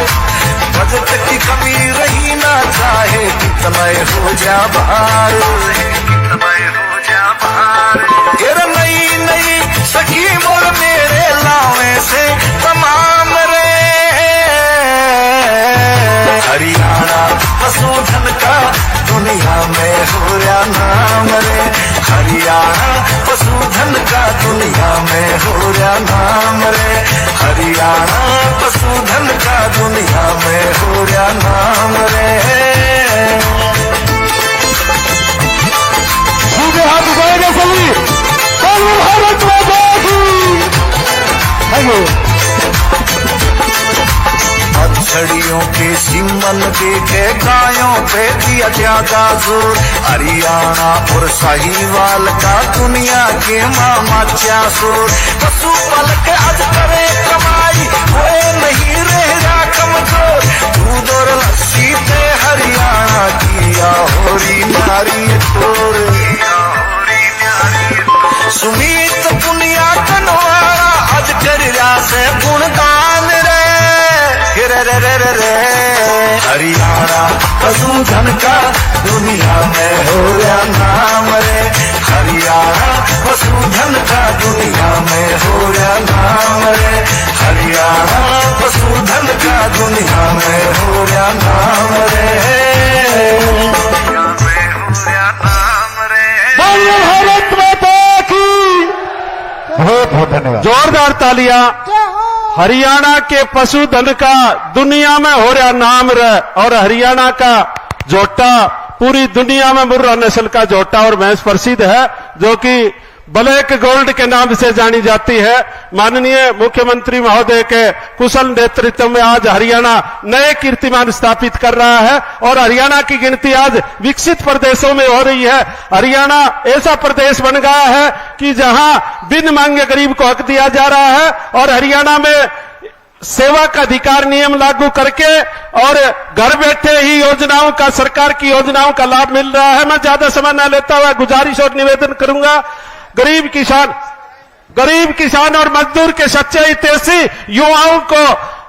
बजट की कमी रही ना चाहे कितना हो जा भार, तेरा नई नई स्कीम और मेरे लावे से तमाम रे, हरियाणा पशुधन का दुनिया में हो रहा नाम रे, हरियाणा पशुधन का दुनिया में हो रहा नाम रे, हरियाणा पशुधन का दुनिया में हो रहा नाम रे। सीधे हाथ उठाएंगे सभी, बोलो भारत माता की। छड़ियों के सिमन देखे गायों पे दिया ज्यादा जोर, हरियाणा और साहिवाल का दुनिया के मामा क्या सुर, पशु पाल के आज करे कमाई कोई नहीं रहेगा कमजोर, दूध और लस्सी पे हरियाणा किया होरी नारी तोर, सुमित पुनिया कनवाड़ा आज कर से गुणगान रे, हरियाणा पशुधन का दुनिया में हो रहा नाम रे, हरियाणा पशुधन का दुनिया में हो रहा नाम रे, हरियाणा पशुधन का दुनिया में हो रहा नाम रे। बोलो भारत माता की। बहुत बहुत धन्यवाद। जोरदार तालियां। हरियाणा के पशुधन का दुनिया में हो रहा नाम रे, और हरियाणा का जोटा पूरी दुनिया में मुर्रा नस्ल का जोटा और भैंस प्रसिद्ध है, जो कि ब्लैक गोल्ड के नाम से जानी जाती है। माननीय मुख्यमंत्री महोदय के कुशल नेतृत्व में आज हरियाणा नए कीर्तिमान स्थापित कर रहा है, और हरियाणा की गिनती आज विकसित प्रदेशों में हो रही है। हरियाणा ऐसा प्रदेश बन गया है कि जहां बिन मांगे गरीब को हक दिया जा रहा है, और हरियाणा में सेवा का अधिकार नियम लागू करके और घर बैठे ही योजनाओं का, सरकार की योजनाओं का लाभ मिल रहा है। मैं ज्यादा समय न लेता हुआ गुजारिश और निवेदन करूंगा, गरीब किसान और मजदूर के सच्चे हितैषी, युवाओं को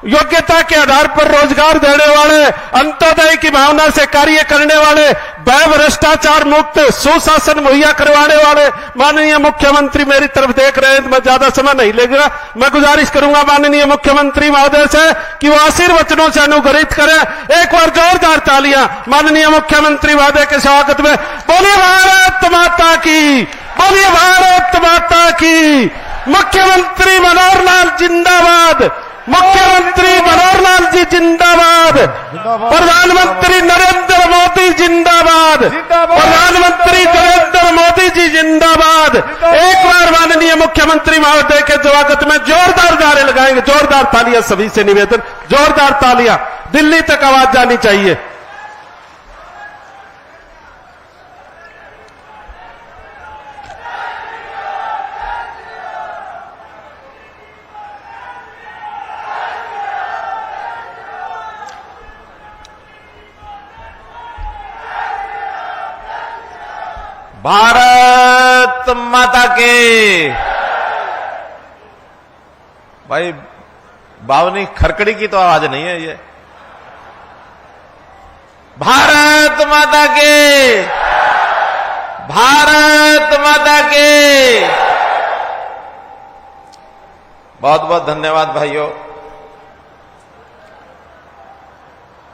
योग्यता के आधार पर रोजगार देने वाले, अंत्योदय की भावना से कार्य करने वाले, भ्रष्टाचार मुक्त सुशासन मुहैया करवाने वाले माननीय मुख्यमंत्री मेरी तरफ देख रहे हैं, तो मैं ज्यादा समय नहीं लेगा। मैं गुजारिश करूंगा माननीय मुख्यमंत्री महोदय से कि वो आशीर्वचनों से अनुग्रहित करें। एक बार जोरदार तालियां माननीय मुख्यमंत्री महोदय के स्वागत में। बोलिए भारत माता की, बोलिए भारत माता की। मुख्यमंत्री मनोहर लाल जिंदाबाद, मुख्यमंत्री मनोहर लाल जी जिंदाबाद, प्रधानमंत्री नरेंद्र मोदी जिंदाबाद, प्रधानमंत्री नरेंद्र मोदी जी जिंदाबाद। एक बार माननीय मुख्यमंत्री महोदय के स्वागत में जोरदार नारे लगाएंगे। जोरदार तालियां, सभी से निवेदन, जोरदार तालियां, दिल्ली तक आवाज जानी चाहिए। भारत माता के। भाई बावनी खरकड़ी की तो आवाज नहीं है ये। भारत माता के, भारत माता के। बहुत बहुत धन्यवाद भाइयों।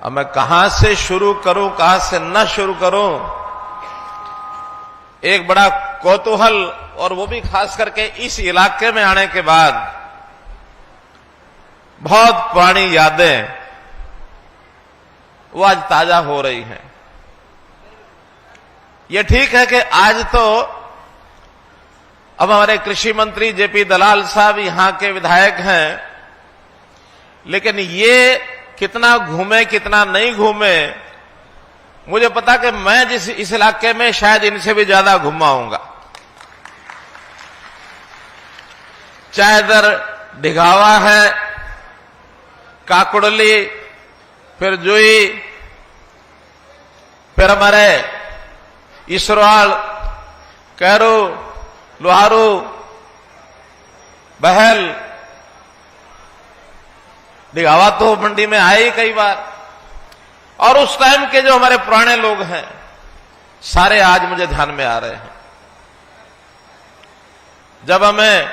अब मैं कहां से शुरू करूं, कहां से न शुरू करूं, एक बड़ा कौतूहल, और वो भी खास करके इस इलाके में आने के बाद बहुत पुरानी यादें वो आज ताजा हो रही हैं। ये ठीक है कि आज तो अब हमारे कृषि मंत्री जेपी दलाल साहब यहां के विधायक हैं, लेकिन ये कितना घूमे कितना नहीं घूमे, मुझे पता कि मैं जिस इस इलाके में शायद इनसे भी ज्यादा घुमा हूंगा। चाहे इधर ढिघावा है, काकुड़ली, फिर जुई, फिर हमारे इसरोवाल, कैरू, लोहारू, बहल, ढिघावा तो मंडी में आए ही कई बार। और उस टाइम के जो हमारे पुराने लोग हैं सारे आज मुझे ध्यान में आ रहे हैं। जब हमें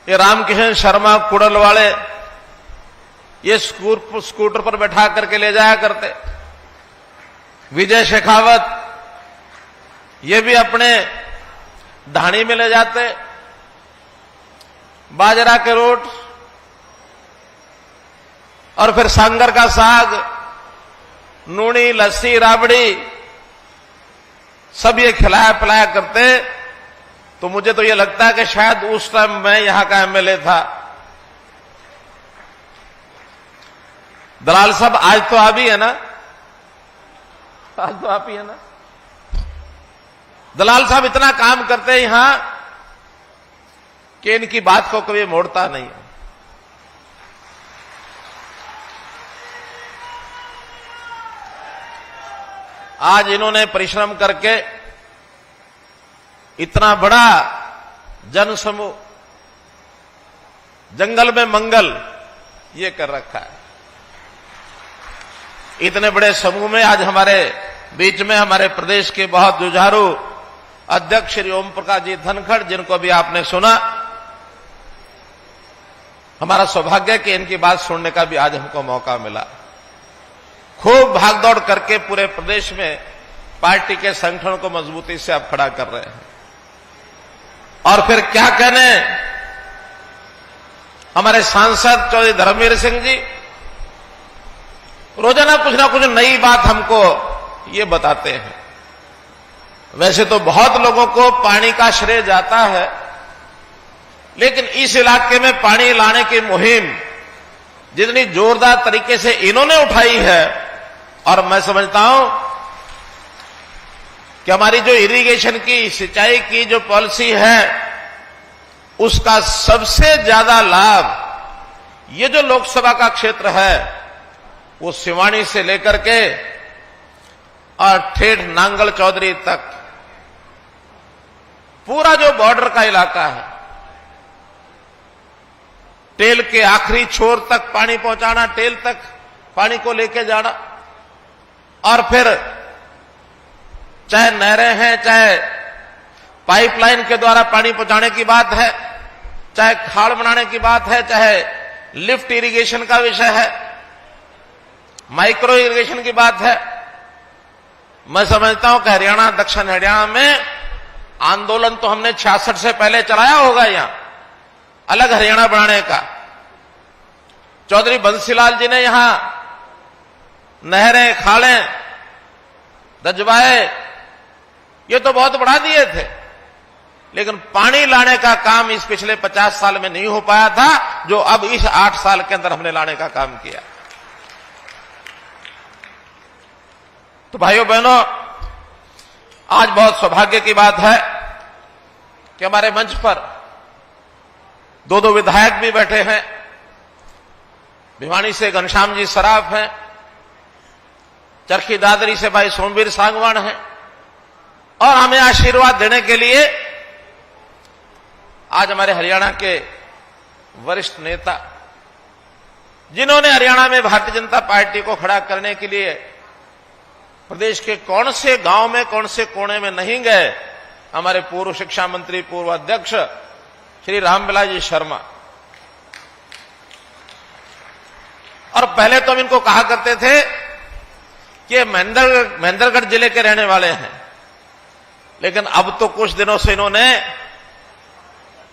ये रामकिशन शर्मा कुड़ल वाले ये स्कूटर पर बैठा करके ले जाया करते, विजय शेखावत ये भी अपने ढाणी में ले जाते, बाजरा के रोट और फिर सांगर का साग, नूनी, लस्सी, राबड़ी सब ये खिलाया पिलाया करते। तो मुझे तो ये लगता है कि शायद उस टाइम मैं यहां का एमएलए था। दलाल साहब आज तो आप ही है ना, आज तो आप ही है ना। दलाल साहब इतना काम करते हैं यहां कि इनकी बात को कभी मोड़ता नहीं। आज इन्होंने परिश्रम करके इतना बड़ा जन समूह, जंगल में मंगल ये कर रखा है। इतने बड़े समूह में आज हमारे बीच में हमारे प्रदेश के बहुत जुझारू अध्यक्ष श्री ओम प्रकाश जी धनखड़, जिनको भी आपने सुना, हमारा सौभाग्य कि इनकी बात सुनने का भी आज हमको मौका मिला। खूब भागदौड़ करके पूरे प्रदेश में पार्टी के संगठन को मजबूती से आप खड़ा कर रहे हैं। और फिर क्या कहने हमारे सांसद चौधरी धर्मवीर सिंह जी रोजाना कुछ ना कुछ नई बात हमको ये बताते हैं। वैसे तो बहुत लोगों को पानी का श्रेय जाता है, लेकिन इस इलाके में पानी लाने की मुहिम जितनी जोरदार तरीके से इन्होंने उठाई है, और मैं समझता हूं कि हमारी जो इरिगेशन की, सिंचाई की जो पॉलिसी है, उसका सबसे ज्यादा लाभ ये जो लोकसभा का क्षेत्र है वो सिवानी से लेकर के और ठेठ नांगल चौधरी तक पूरा जो बॉर्डर का इलाका है, टेल के आखिरी छोर तक पानी पहुंचाना, टेल तक पानी को लेके जाना, और फिर चाहे नहरें हैं, चाहे पाइपलाइन के द्वारा पानी पहुंचाने की बात है, चाहे खाड़ बनाने की बात है, चाहे लिफ्ट इरिगेशन का विषय है, माइक्रो इरिगेशन की बात है। मैं समझता हूं कि हरियाणा, दक्षिण हरियाणा में आंदोलन तो हमने 66 से पहले चलाया होगा, यहां अलग हरियाणा बनाने का। चौधरी बंसीलाल जी ने यहां नहरें, खाड़ें, रजवाए ये तो बहुत बढ़ा दिए थे, लेकिन पानी लाने का काम इस पिछले 50 साल में नहीं हो पाया था, जो अब इस 8 साल के अंदर हमने लाने का काम किया। तो भाइयों बहनों, आज बहुत सौभाग्य की बात है कि हमारे मंच पर दो विधायक भी बैठे हैं। भिवानी से घनश्याम जी सराफ हैं, चरखी दादरी से भाई सोमवीर सांगवान हैं, और हमें आशीर्वाद देने के लिए आज हमारे हरियाणा के वरिष्ठ नेता, जिन्होंने हरियाणा में भारतीय जनता पार्टी को खड़ा करने के लिए प्रदेश के कौन से गांव में, कौन से कोने में नहीं गए, हमारे पूर्व शिक्षा मंत्री, पूर्व अध्यक्ष श्री रामविलास जी शर्मा। और पहले तो हम इनको कहा करते थे कि महेंद्रगढ़ जिले के रहने वाले हैं, लेकिन अब तो कुछ दिनों से इन्होंने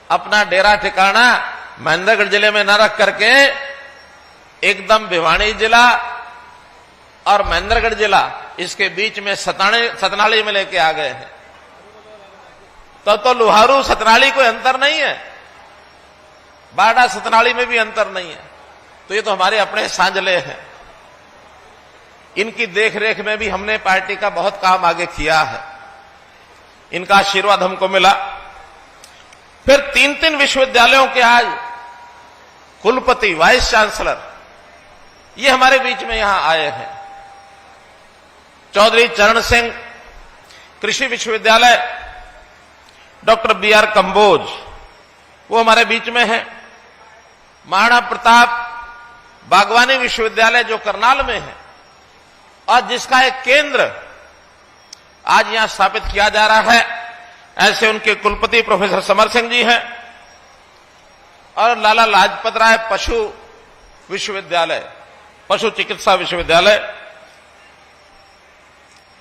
अपना डेरा ठिकाना महेंद्रगढ़ जिले में न रख करके एकदम भिवानी जिला और महेंद्रगढ़ जिला इसके बीच में सतनाली में लेके आ गए हैं। तो लुहारू सतनाली कोई अंतर नहीं है, बाड़ा सतनाली में भी अंतर नहीं है। तो ये तो हमारे अपने सांझले हैं। इनकी देखरेख में भी हमने पार्टी का बहुत काम आगे किया है, इनका आशीर्वाद हमको मिला। फिर 3 विश्वविद्यालयों के आज कुलपति, वाइस चांसलर ये हमारे बीच में यहां आए हैं। चौधरी चरण सिंह कृषि विश्वविद्यालय, डॉक्टर BR कंबोज वो हमारे बीच में है। महाराणा प्रताप बागवानी विश्वविद्यालय जो करनाल में है और जिसका एक केंद्र आज यहां स्थापित किया जा रहा है, ऐसे उनके कुलपति प्रोफेसर समर सिंह जी हैं। और लाला लाजपत राय पशु विश्वविद्यालय, पशु चिकित्सा विश्वविद्यालय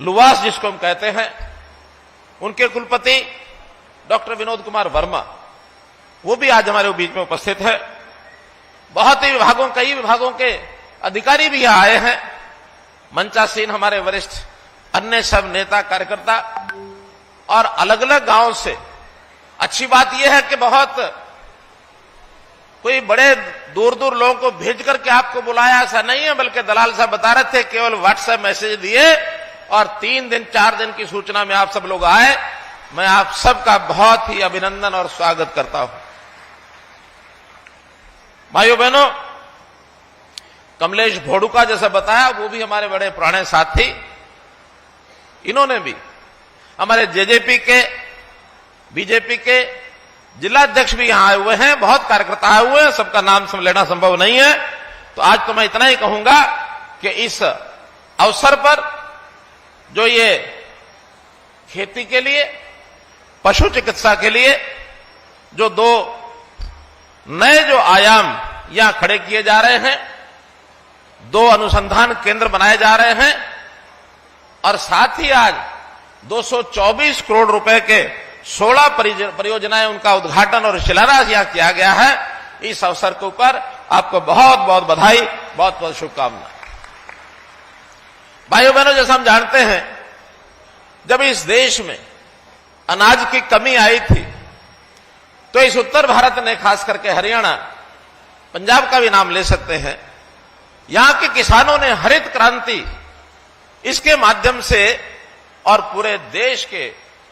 लुवास जिसको हम कहते हैं, उनके कुलपति डॉक्टर विनोद कुमार वर्मा वो भी आज हमारे बीच में उपस्थित है। बहुत ही विभागों, कई विभागों के अधिकारी भी यहां आए हैं। मंचासीन हमारे वरिष्ठ अन्य सब नेता कार्यकर्ता और अलग अलग गांवों से। अच्छी बात यह है कि बहुत कोई बड़े दूर दूर लोगों को भेज करके आपको बुलाया ऐसा नहीं है, बल्कि दलाल साहब बता रहे थे केवल व्हाट्सएप मैसेज दिए और 3 दिन 4 दिन की सूचना में आप सब लोग आए। मैं आप सबका बहुत ही अभिनंदन और स्वागत करता हूं। भाइयों बहनों, कमलेश भोडुका जैसा बताया वो भी हमारे बड़े पुराने साथी, इन्होंने भी हमारे जेजेपी के, बीजेपी के जिलाध्यक्ष भी यहां आए हुए हैं, बहुत कार्यकर्ता आए हुए हैं, सबका नाम लेना संभव नहीं है। तो आज तो मैं इतना ही कहूंगा कि इस अवसर पर जो ये खेती के लिए, पशु चिकित्सा के लिए जो 2 नए जो आयाम यहां खड़े किए जा रहे हैं, 2 अनुसंधान केंद्र बनाए जा रहे हैं और साथ ही आज 224 करोड़ रुपए के 16 परियोजनाएं, उनका उद्घाटन और शिलान्यास यहां किया गया है। इस अवसर के ऊपर आपको बहुत बहुत बधाई, बहुत बहुत शुभकामनाएं। भाइयों बहनों, जैसा हम जानते हैं, जब इस देश में अनाज की कमी आई थी तो इस उत्तर भारत ने, खास करके हरियाणा, पंजाब का भी नाम ले सकते हैं, यहां के किसानों ने हरित क्रांति इसके माध्यम से और पूरे देश के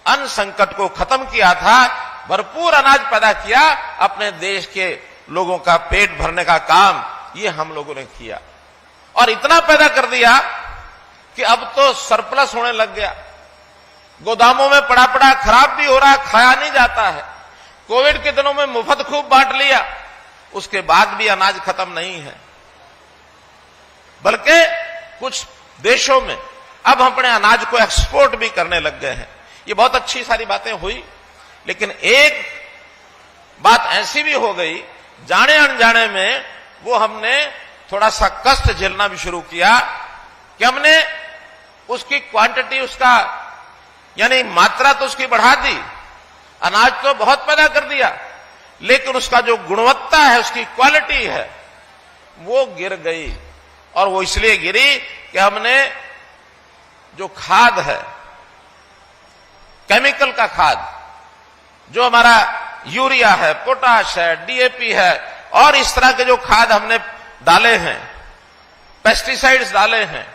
अन्न संकट को खत्म किया था, भरपूर अनाज पैदा किया, अपने देश के लोगों का पेट भरने का काम ये हम लोगों ने किया और इतना पैदा कर दिया कि अब तो सरप्लस होने लग गया। गोदामों में पड़ा पड़ा खराब भी हो रहा, खाया नहीं जाता है। कोविड के दिनों में मुफ्त खूब बांट लिया, उसके बाद भी अनाज खत्म नहीं है, बल्कि कुछ देशों में अब हम अपने अनाज को एक्सपोर्ट भी करने लग गए हैं। ये बहुत अच्छी सारी बातें हुई, लेकिन एक बात ऐसी भी हो गई, जाने अनजाने में वो हमने थोड़ा सा कष्ट झेलना भी शुरू किया कि हमने उसकी क्वांटिटी, उसका यानी मात्रा तो उसकी बढ़ा दी, अनाज तो बहुत पैदा कर दिया, लेकिन उसका जो गुणवत्ता है, उसकी क्वालिटी है, वो गिर गई। और वो इसलिए गिरी कि हमने जो खाद है, केमिकल का खाद, जो हमारा यूरिया है, पोटाश है, डीएपी है और इस तरह के जो खाद हमने डाले हैं, पेस्टिसाइड्स डाले हैं,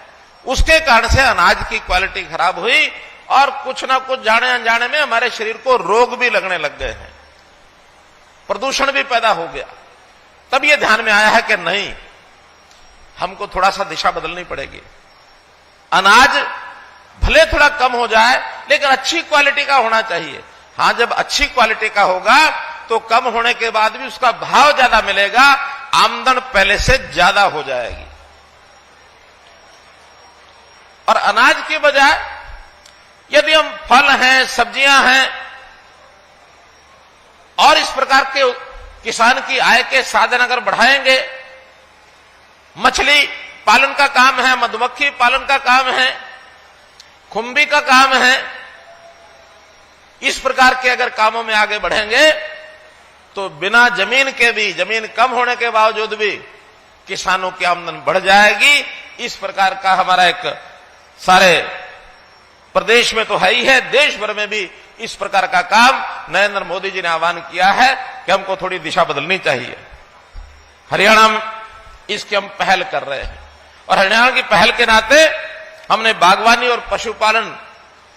उसके कारण से अनाज की क्वालिटी खराब हुई और कुछ ना कुछ जाने अनजाने में हमारे शरीर को रोग भी लगने लग गए हैं, प्रदूषण भी पैदा हो गया। तब ये ध्यान में आया है कि नहीं, हमको थोड़ा सा दिशा बदलनी पड़ेगी। अनाज भले थोड़ा कम हो जाए, लेकिन अच्छी क्वालिटी का होना चाहिए। हां, जब अच्छी क्वालिटी का होगा तो कम होने के बाद भी उसका भाव ज्यादा मिलेगा, आमदन पहले से ज्यादा हो जाएगी। और अनाज के बजाय यदि हम फल हैं, सब्जियां हैं और इस प्रकार के किसान की आय के साधन अगर बढ़ाएंगे, मछली पालन का काम है, मधुमक्खी पालन का काम है, खुंबी का काम है, इस प्रकार के अगर कामों में आगे बढ़ेंगे तो बिना जमीन के भी, जमीन कम होने के बावजूद भी किसानों की आमदन बढ़ जाएगी इस प्रकार का हमारा एक सारे प्रदेश में तो है ही है, देश भर में भी इस प्रकार का काम नरेंद्र मोदी जी ने आह्वान किया है कि हमको थोड़ी दिशा बदलनी चाहिए। हरियाणा में इसकी हम पहल कर रहे हैं और हरियाणा की पहल के नाते हमने बागवानी और पशुपालन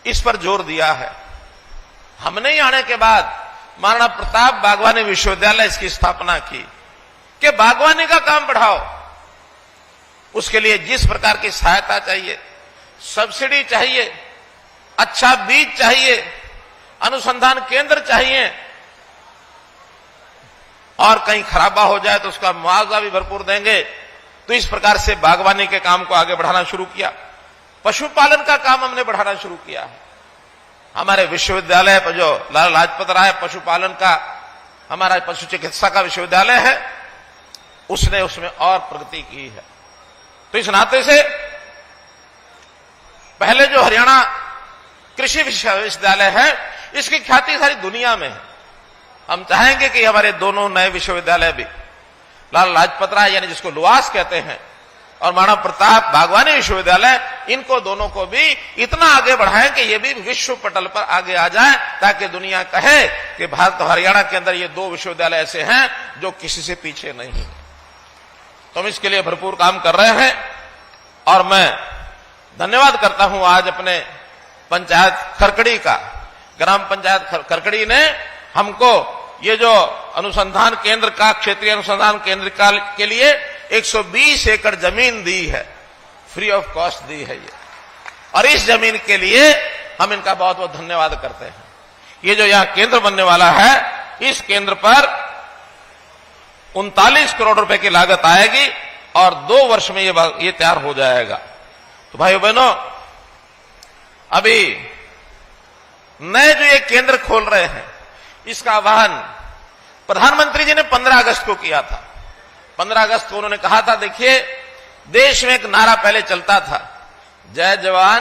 इस पर जोर दिया है। हमने ही आने के बाद महाराणा प्रताप बागवानी विश्वविद्यालय इसकी स्थापना की कि बागवानी का काम बढ़ाओ। उसके लिए जिस प्रकार की सहायता चाहिए, सब्सिडी चाहिए, अच्छा बीज चाहिए, अनुसंधान केंद्र चाहिए और कहीं खराबा हो जाए तो उसका मुआवजा भी भरपूर देंगे। तो इस प्रकार से बागवानी के काम को आगे बढ़ाना शुरू किया। पशुपालन का काम हमने बढ़ाना शुरू किया है। हमारे विश्वविद्यालय पर जो लाला लाजपत राय पशुपालन का हमारा पशु चिकित्सा का विश्वविद्यालय है, उसने उसमें और प्रगति की है। तो इस नाते से पहले जो हरियाणा कृषि विश्वविद्यालय है, इसकी ख्याति सारी दुनिया में है। हम चाहेंगे कि हमारे दोनों नए विश्वविद्यालय भी, लाला लाजपत राय यानी जिसको लुआस कहते हैं और महाराणा प्रताप बागवानी विश्वविद्यालय, इनको दोनों को भी इतना आगे बढ़ाएं कि ये भी विश्व पटल पर आगे आ जाए, ताकि दुनिया कहे कि भारत और हरियाणा के अंदर ये दो विश्वविद्यालय ऐसे हैं जो किसी से पीछे नहीं है। तो हम इसके लिए भरपूर काम कर रहे हैं और मैं धन्यवाद करता हूं आज अपने पंचायत खरकड़ी का, ग्राम पंचायत खरकड़ी ने हमको ये जो अनुसंधान केंद्र का, क्षेत्रीय अनुसंधान केंद्र के लिए 120 एकड़ जमीन दी है, फ्री ऑफ कॉस्ट दी है ये। और इस जमीन के लिए हम इनका बहुत बहुत धन्यवाद करते हैं। ये जो यहां केंद्र बनने वाला है, इस केंद्र पर 39 करोड़ रुपए की लागत आएगी और 2 वर्ष में ये तैयार हो जाएगा। तो भाइयों बहनों, अभी नए जो ये केंद्र खोल रहे हैं, इसका आह्वान प्रधानमंत्री जी ने 15 अगस्त को किया था। 15 अगस्त को उन्होंने कहा था, देखिए देश में एक नारा पहले चलता था, जय जवान,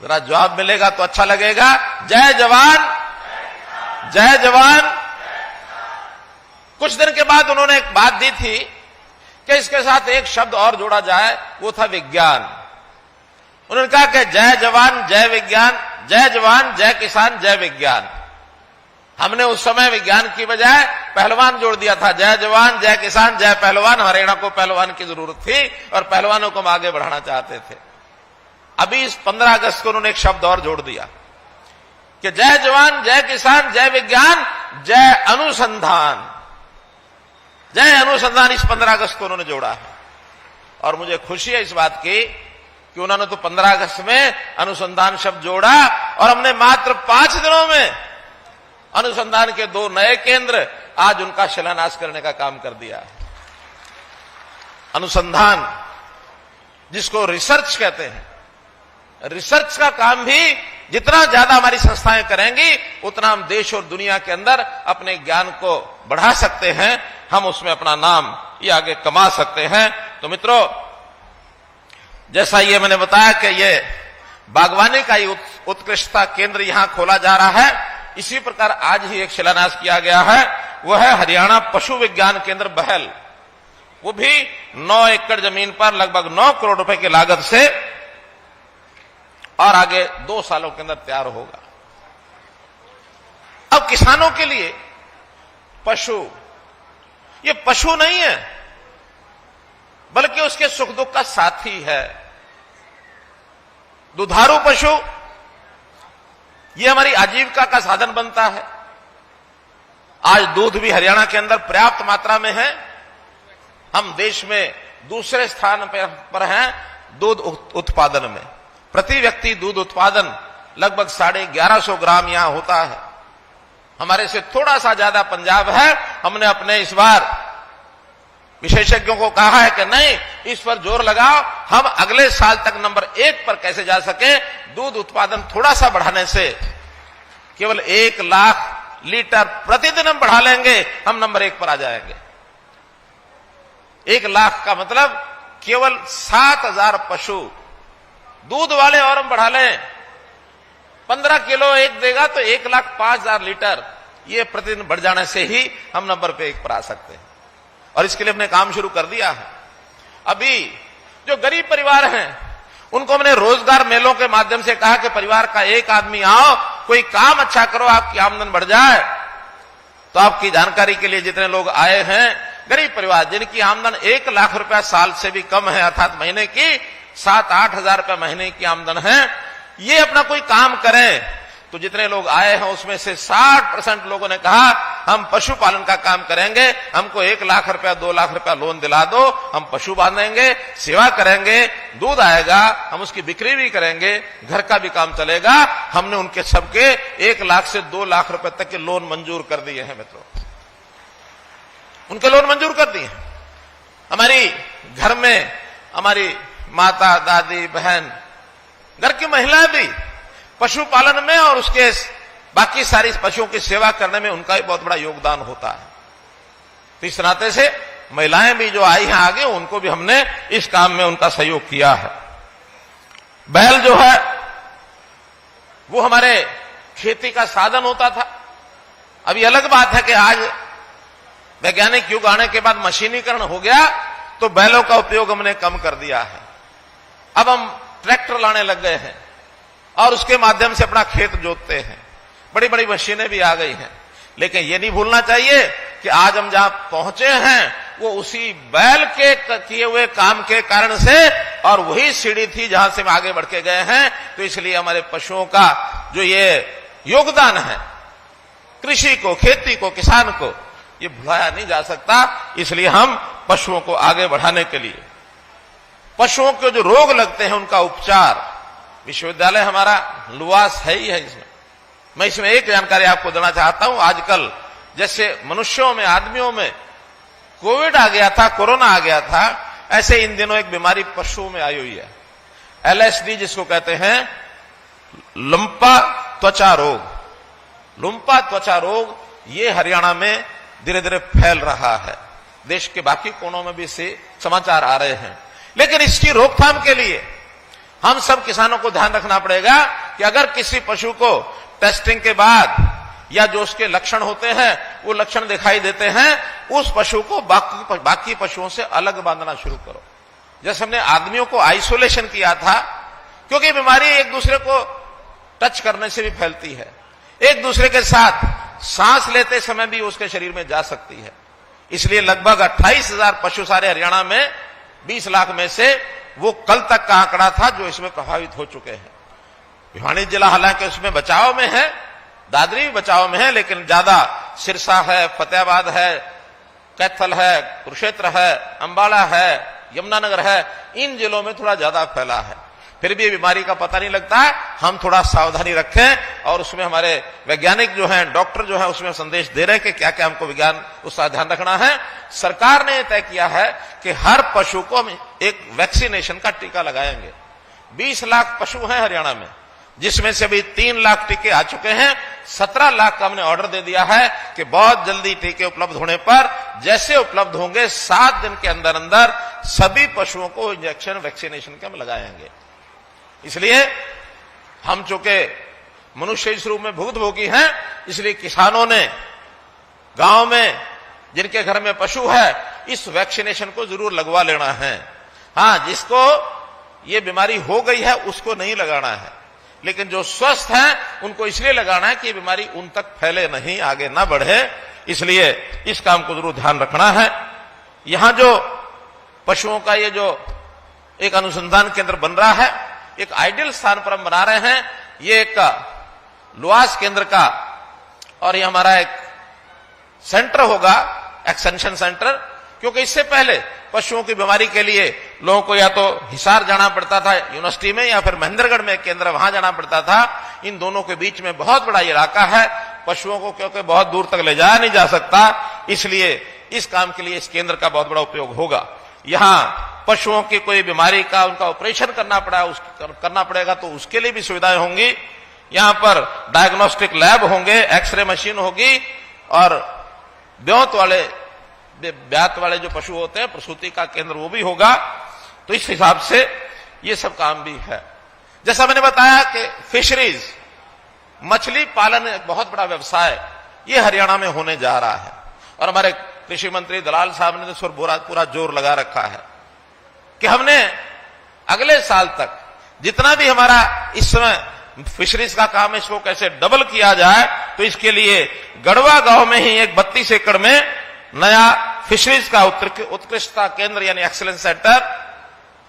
जरा जवाब मिलेगा तो अच्छा लगेगा, जय जवान जय जवान। कुछ दिन के बाद उन्होंने एक बात दी थी कि इसके साथ एक शब्द और जोड़ा जाए, वो था विज्ञान। उन्होंने कहा कि जय जवान जय विज्ञान, जय जवान जय किसान जय विज्ञान। हमने उस समय विज्ञान की बजाय पहलवान जोड़ दिया था, जय जवान जय किसान जय पहलवान। हरियाणा को पहलवान की जरूरत थी और पहलवानों को हम आगे बढ़ाना चाहते थे। अभी इस 15 अगस्त को उन्होंने एक शब्द और जोड़ दिया कि जय जवान जय किसान जय विज्ञान जय अनुसंधान। जय अनुसंधान इस 15 अगस्त को उन्होंने जोड़ा है और मुझे खुशी है इस बात की कि उन्होंने तो 15 अगस्त में अनुसंधान शब्द जोड़ा और हमने मात्र 5 दिनों में अनुसंधान के 2 नए केंद्र आज उनका शिलान्यास करने का काम कर दिया है। अनुसंधान जिसको रिसर्च कहते हैं, रिसर्च का काम भी जितना ज्यादा हमारी संस्थाएं करेंगी, उतना हम देश और दुनिया के अंदर अपने ज्ञान को बढ़ा सकते हैं, हम उसमें अपना नाम ये आगे कमा सकते हैं। तो मित्रों, जैसा ये मैंने बताया कि ये बागवानी का ही उत्कृष्टता केंद्र यहां खोला जा रहा है, इसी प्रकार आज ही एक शिलान्यास किया गया है, वह है हरियाणा पशु विज्ञान केंद्र बहल। वो भी 9 एकड़ जमीन पर लगभग 9 करोड़ रुपए की लागत से और आगे 2 सालों के अंदर तैयार होगा। अब किसानों के लिए पशु, ये पशु नहीं है बल्कि उसके सुख दुख का साथी है। दुधारू पशु ये हमारी आजीविका का साधन बनता है। आज दूध भी हरियाणा के अंदर पर्याप्त मात्रा में है। हम देश में दूसरे स्थान पर हैं दूध उत्पादन में। प्रति व्यक्ति दूध उत्पादन लगभग 1150 ग्राम यहां होता है। हमारे से थोड़ा सा ज्यादा पंजाब है। हमने अपने इस बार विशेषज्ञों को कहा है कि नहीं, इस पर जोर लगाओ, हम अगले साल तक नंबर 1 पर कैसे जा सके। दूध उत्पादन थोड़ा सा बढ़ाने से केवल 1 लाख लीटर प्रतिदिन हम बढ़ा लेंगे, हम नंबर 1 पर आ जाएंगे। 1 लाख का मतलब केवल 7000 पशु दूध वाले और हम बढ़ा लें, 15 किलो एक देगा तो 1,05,000 लीटर, ये प्रतिदिन बढ़ जाने से ही हम नंबर पे 1 पर आ सकते हैं। और इसके लिए हमने काम शुरू कर दिया है। अभी जो गरीब परिवार हैं उनको हमने रोजगार मेलों के माध्यम से कहा कि परिवार का एक आदमी आओ, कोई काम अच्छा करो, आपकी आमदन बढ़ जाए। तो आपकी जानकारी के लिए जितने लोग आए हैं, गरीब परिवार जिनकी आमदन 1 लाख रुपया साल से भी कम है, अर्थात महीने की 7-8 हजार रुपया महीने की आमदन है, ये अपना कोई काम करें। तो जितने लोग आए हैं उसमें से 60% लोगों ने कहा हम पशुपालन का काम करेंगे, हमको 1 लाख रुपया 2 लाख रुपया लोन दिला दो, हम पशु बांधेंगे, सेवा करेंगे, दूध आएगा, हम उसकी बिक्री भी करेंगे, घर का भी काम चलेगा। हमने उनके सबके 1 लाख से 2 लाख रुपए तक के लोन मंजूर कर दिए हैं मित्रों, उनके लोन मंजूर कर दिए। हमारी घर में हमारी माता, दादी, बहन, घर की महिलाएं भी पशुपालन में और उसके बाकी सारी पशुओं की सेवा करने में उनका भी बहुत बड़ा योगदान होता है। तो इस नाते से महिलाएं भी जो आई हैं आगे, उनको भी हमने इस काम में उनका सहयोग किया है। बैल जो है वो हमारे खेती का साधन होता था। अभी अलग बात है कि आज वैज्ञानिक युग आने के बाद मशीनीकरण हो गया तो बैलों का उपयोग हमने कम कर दिया है। अब हम ट्रैक्टर लाने लग गए हैं और उसके माध्यम से अपना खेत जोतते हैं, बड़ी बड़ी मशीनें भी आ गई हैं। लेकिन ये नहीं भूलना चाहिए कि आज हम जहां पहुंचे हैं वो उसी बैल के किए हुए काम के कारण से, और वही सीढ़ी थी जहां से हम आगे बढ़ के गए हैं। तो इसलिए हमारे पशुओं का जो ये योगदान है कृषि को, खेती को, किसान को, ये भुलाया नहीं जा सकता। इसलिए हम पशुओं को आगे बढ़ाने के लिए, पशुओं के जो रोग लगते हैं उनका उपचार, विश्वविद्यालय हमारा लुआस है ही है इसमें। मैं इसमें एक जानकारी आपको देना चाहता हूं। आजकल जैसे मनुष्यों में, आदमियों में कोविड आ गया था, कोरोना आ गया था, ऐसे इन दिनों एक बीमारी पशुओं में आई हुई है, LSD जिसको कहते हैं, लंपा त्वचा रोग। लंपा त्वचा रोग ये हरियाणा में धीरे धीरे फैल रहा है। देश के बाकी कोनों में भी इससे समाचार आ रहे हैं। लेकिन इसकी रोकथाम के लिए हम सब किसानों को ध्यान रखना पड़ेगा कि अगर किसी पशु को टेस्टिंग के बाद या जो उसके लक्षण होते हैं वो लक्षण दिखाई देते हैं, उस पशु को बाकी पशुओं से अलग बांधना शुरू करो। जैसे हमने आदमियों को आइसोलेशन किया था, क्योंकि बीमारी एक दूसरे को टच करने से भी फैलती है, एक दूसरे के साथ सांस लेते समय भी उसके शरीर में जा सकती है। इसलिए लगभग 28,000 पशु सारे हरियाणा में 20 लाख में से वो कल तक का आंकड़ा था जो इसमें प्रभावित हो चुके हैं। भिवानी जिला हालांकि उसमें बचाव में है, दादरी भी बचाव में है, लेकिन ज्यादा सिरसा है, फतेहाबाद है, कैथल है, कुरुक्षेत्र है, अंबाला है, यमुनानगर है, इन जिलों में थोड़ा ज्यादा फैला है। फिर भी ये बीमारी का पता नहीं लगता है। हम थोड़ा सावधानी रखें और उसमें हमारे वैज्ञानिक जो हैं, डॉक्टर जो हैं, उसमें संदेश दे रहे हैं कि क्या क्या हमको विज्ञान उसका ध्यान रखना है। सरकार ने तय किया है कि हर पशु को हम एक वैक्सीनेशन का टीका लगाएंगे। 20 लाख पशु हैं हरियाणा में, जिसमें से अभी 3 लाख टीके आ चुके हैं। 17 लाख का हमने ऑर्डर दे दिया है कि बहुत जल्दी टीके उपलब्ध होने पर, जैसे उपलब्ध होंगे 7 दिन के अंदर अंदर सभी पशुओं को इंजेक्शन वैक्सीनेशन के हम लगाएंगे। इसलिए हम चूंकि मनुष्य इस रूप में भुगतभोगी हैं, इसलिए किसानों ने गांव में जिनके घर में पशु है इस वैक्सीनेशन को जरूर लगवा लेना है। हां, जिसको ये बीमारी हो गई है उसको नहीं लगाना है, लेकिन जो स्वस्थ हैं उनको इसलिए लगाना है कि ये बीमारी उन तक फैले नहीं, आगे ना बढ़े। इसलिए इस काम को जरूर ध्यान रखना है। यहां जो पशुओं का ये जो एक अनुसंधान केंद्र बन रहा है, एक आइडियल स्थान पर हम बना रहे हैं। ये एक लुआस केंद्र का, और ये हमारा एक सेंटर होगा, एक्सटेंशन सेंटर, क्योंकि इससे पहले पशुओं की बीमारी के लिए लोगों को या तो हिसार जाना पड़ता था यूनिवर्सिटी में, या फिर महेंद्रगढ़ में एक केंद्र वहां जाना पड़ता था। इन दोनों के बीच में बहुत बड़ा इलाका है, पशुओं को क्योंकि बहुत दूर तक ले जाया नहीं जा सकता, इसलिए इस काम के लिए इस केंद्र का बहुत बड़ा उपयोग होगा। यहां पशुओं की कोई बीमारी का उनका ऑपरेशन करना पड़ेगा तो उसके लिए भी सुविधाएं होंगी। यहां पर डायग्नोस्टिक लैब होंगे, एक्सरे मशीन होगी, और ब्यात वाले जो पशु होते हैं, प्रसूति का केंद्र वो भी होगा। तो इस हिसाब से ये सब काम भी है। जैसा मैंने बताया कि फिशरीज, मछली पालन एक बहुत बड़ा व्यवसाय ये हरियाणा में होने जा रहा है, और हमारे कृषि मंत्री दलाल साहब ने तो पूरा जोर लगा रखा है। कि हमने अगले साल तक जितना भी हमारा इस समय फिशरीज का काम है इसको कैसे डबल किया जाए, तो इसके लिए गढ़वा गांव में ही एक 32 एकड़ में नया फिशरीज का उत्कृष्टता केंद्र यानी एक्सीलेंस सेंटर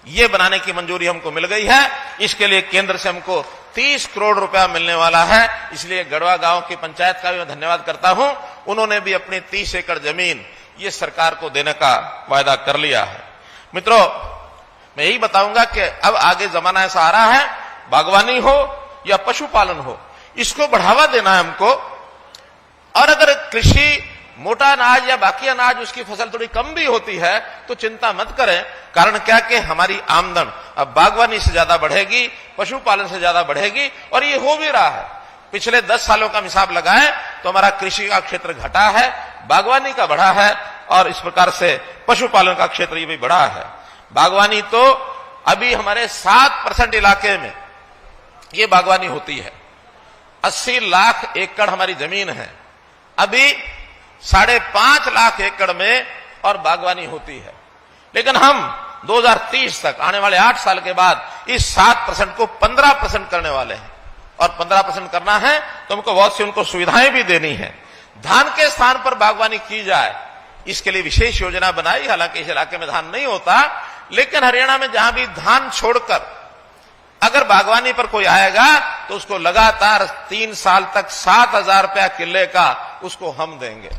ये बनाने की मंजूरी हमको मिल गई है। इसके लिए केंद्र से हमको 30 करोड़ रुपया मिलने वाला है। इसलिए गढ़वा गांव की पंचायत का भी मैं धन्यवाद करता हूं, उन्होंने भी अपनी 30 एकड़ जमीन ये सरकार को देने का वायदा कर लिया है। मित्रों, मैं यही बताऊंगा कि अब आगे जमाना ऐसा आ रहा है, बागवानी हो या पशुपालन हो, इसको बढ़ावा देना है हमको। और अगर कृषि मोटा अनाज या बाकी अनाज उसकी फसल थोड़ी कम भी होती है तो चिंता मत करें, कारण क्या कि हमारी आमदन अब बागवानी से ज्यादा बढ़ेगी, पशुपालन से ज्यादा बढ़ेगी, और ये हो भी रहा है। पिछले 10 सालों का हिसाब लगाएं तो हमारा कृषि का क्षेत्र घटा है, बागवानी का बढ़ा है, और इस प्रकार से पशुपालन का क्षेत्र ये भी बढ़ा है। बागवानी तो अभी हमारे 7% इलाके में ये बागवानी होती है। 80 लाख एकड़ हमारी जमीन है, अभी 5.5 लाख एकड़ में और बागवानी होती है। लेकिन हम 2030 तक आने वाले 8 साल के बाद इस 7% को 15% करने वाले हैं, और 15% करना है तो हमको बहुत सी उनको सुविधाएं भी देनी है। धान के स्थान पर बागवानी की जाए, इसके लिए विशेष योजना बनाई। हालांकि इस इलाके में धान नहीं होता, लेकिन हरियाणा में जहां भी धान छोड़कर अगर बागवानी पर कोई आएगा तो उसको लगातार 3 साल तक 7,000 रुपया किले का उसको हम देंगे,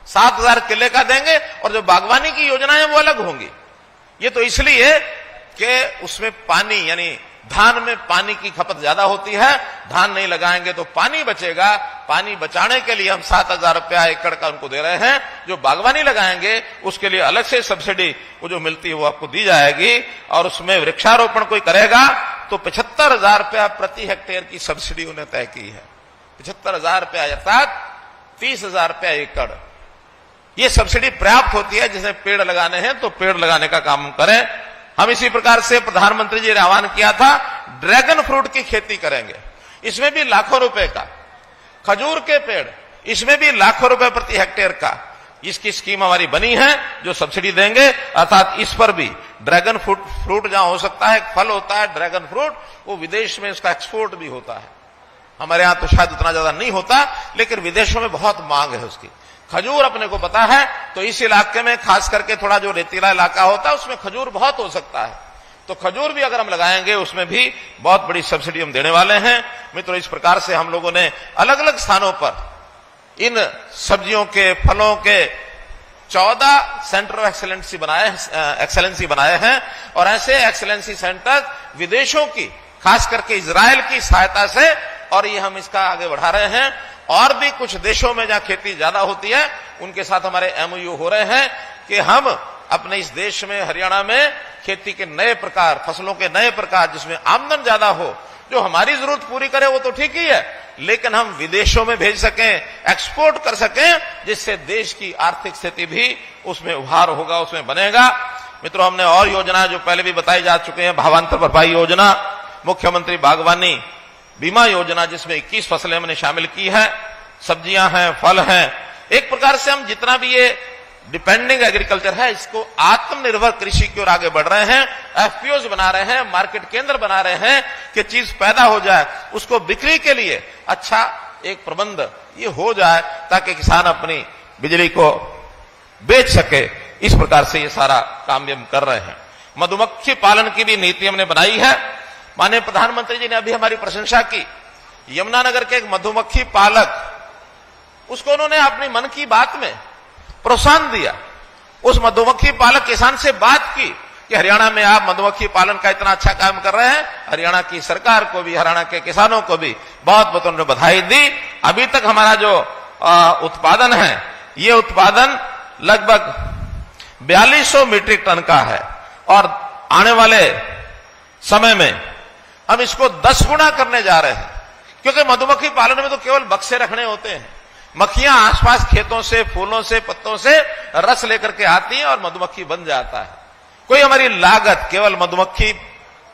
7,000 किले का देंगे। और जो बागवानी की योजनाएं वो अलग होंगी। ये तो इसलिए कि उसमें पानी यानी धान में पानी की खपत ज्यादा होती है, धान नहीं लगाएंगे तो पानी बचेगा। पानी बचाने के लिए हम 7,000 रुपया एकड़ का उनको दे रहे हैं। जो बागवानी लगाएंगे उसके लिए अलग से सब्सिडी वो जो मिलती है वो आपको दी जाएगी। और उसमें वृक्षारोपण कोई करेगा तो 75,000 रुपया प्रति हेक्टेयर की सब्सिडी उन्हें तय की है। 75,000 रुपया अर्थात 30,000 रुपया एकड़ ये सब्सिडी पर्याप्त होती है। जिसे पेड़ लगाने हैं तो पेड़ लगाने का काम करें। हम इसी प्रकार से प्रधानमंत्री जी ने आह्वान किया था, ड्रैगन फ्रूट की खेती करेंगे, इसमें भी लाखों रुपए का। खजूर के पेड़, इसमें भी लाखों रुपए प्रति हेक्टेयर का इसकी स्कीम हमारी बनी है जो सब्सिडी देंगे। अर्थात इस पर भी ड्रैगन फ्रूट जहां हो सकता है, फल होता है ड्रैगन फ्रूट, वो विदेश में उसका एक्सपोर्ट भी होता है। हमारे यहां तो शायद उतना ज्यादा नहीं होता, लेकिन विदेशों में बहुत मांग है उसकी। खजूर अपने को पता है, तो इस इलाके में खास करके थोड़ा जो रेतीला इलाका होता है उसमें खजूर बहुत हो सकता है। तो खजूर भी अगर हम लगाएंगे उसमें भी बहुत बड़ी सब्सिडी हम देने वाले हैं। मित्रों, इस प्रकार से हम लोगों ने अलग अलग स्थानों पर इन सब्जियों के, फलों के 14 सेंटर ऑफ एक्सेलेंसी बनाए हैं। और ऐसे एक्सेलेंसी सेंटर विदेशों की, खास करके इजराइल की सहायता से, और ये हम इसका आगे बढ़ा रहे हैं। और भी कुछ देशों में जहां खेती ज्यादा होती है उनके साथ हमारे MOU हो रहे हैं कि हम अपने इस देश में, हरियाणा में खेती के नए प्रकार, फसलों के नए प्रकार जिसमें आमदन ज्यादा हो, जो हमारी जरूरत पूरी करे वो तो ठीक ही है, लेकिन हम विदेशों में भेज सकें, एक्सपोर्ट कर सकें, जिससे देश की आर्थिक स्थिति भी उसमें उभार होगा, उसमें बनेगा। मित्रों, हमने और योजना जो पहले भी बताई जा चुके हैं, भावांतर भरपाई योजना, मुख्यमंत्री बागवानी बीमा योजना जिसमें 21 फसलें हमने शामिल की है, सब्जियां हैं, फल हैं। एक प्रकार से हम जितना भी ये डिपेंडिंग एग्रीकल्चर है इसको आत्मनिर्भर कृषि की ओर आगे बढ़ रहे हैं। FPOs बना रहे हैं, मार्केट केंद्र बना रहे हैं कि चीज पैदा हो जाए, उसको बिक्री के लिए अच्छा एक प्रबंध ये हो जाए ताकि किसान अपनी बिजली को बेच सके। इस प्रकार से ये सारा काम भी हम कर रहे हैं। मधुमक्खी पालन की भी नीति हमने बनाई है। माननीय प्रधानमंत्री जी ने अभी हमारी प्रशंसा की। यमुनानगर के एक मधुमक्खी पालक, उसको उन्होंने अपनी मन की बात में प्रोत्साहन दिया। उस मधुमक्खी पालक किसान से बात की कि हरियाणा में आप मधुमक्खी पालन का इतना अच्छा काम कर रहे हैं। हरियाणा की सरकार को भी, हरियाणा के किसानों को भी बहुत बहुत उन्होंने बधाई दी। अभी तक हमारा जो उत्पादन है, ये उत्पादन लगभग 4200 मीट्रिक टन का है, और आने वाले समय में हम इसको 10 गुना करने जा रहे हैं। क्योंकि मधुमक्खी पालन में तो केवल बक्से रखने होते हैं। मक्खियां आसपास खेतों से, फूलों से, पत्तों से रस लेकर के आती हैं और मधुमक्खी बन जाता है। कोई हमारी लागत, केवल मधुमक्खी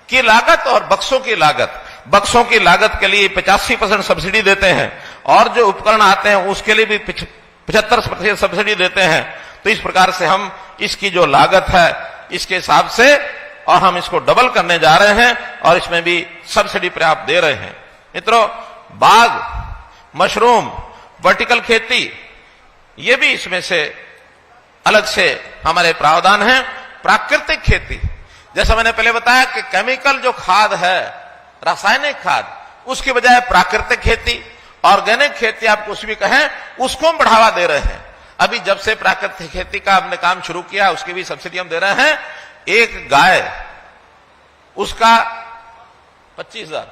की लागत और बक्सों की लागत, बक्सों की लागत के लिए 85% सब्सिडी देते हैं, और जो उपकरण आते हैं उसके लिए भी 75% सब्सिडी देते हैं। तो इस प्रकार से हम इसकी जो लागत है इसके हिसाब से, और हम इसको डबल करने जा रहे हैं और इसमें भी सब्सिडी पर्याप्त दे रहे हैं। मित्रों, बाग, मशरूम, वर्टिकल खेती, ये भी इसमें से अलग से हमारे प्रावधान हैं। प्राकृतिक खेती, जैसा मैंने पहले बताया कि केमिकल जो खाद है, रासायनिक खाद, उसकी बजाय प्राकृतिक खेती, ऑर्गेनिक खेती आप कुछ भी कहें, उसको हम बढ़ावा दे रहे हैं। अभी जब से प्राकृतिक खेती का हमने काम शुरू किया, उसकी भी सब्सिडी हम दे रहे हैं। एक गाय, उसका 25,000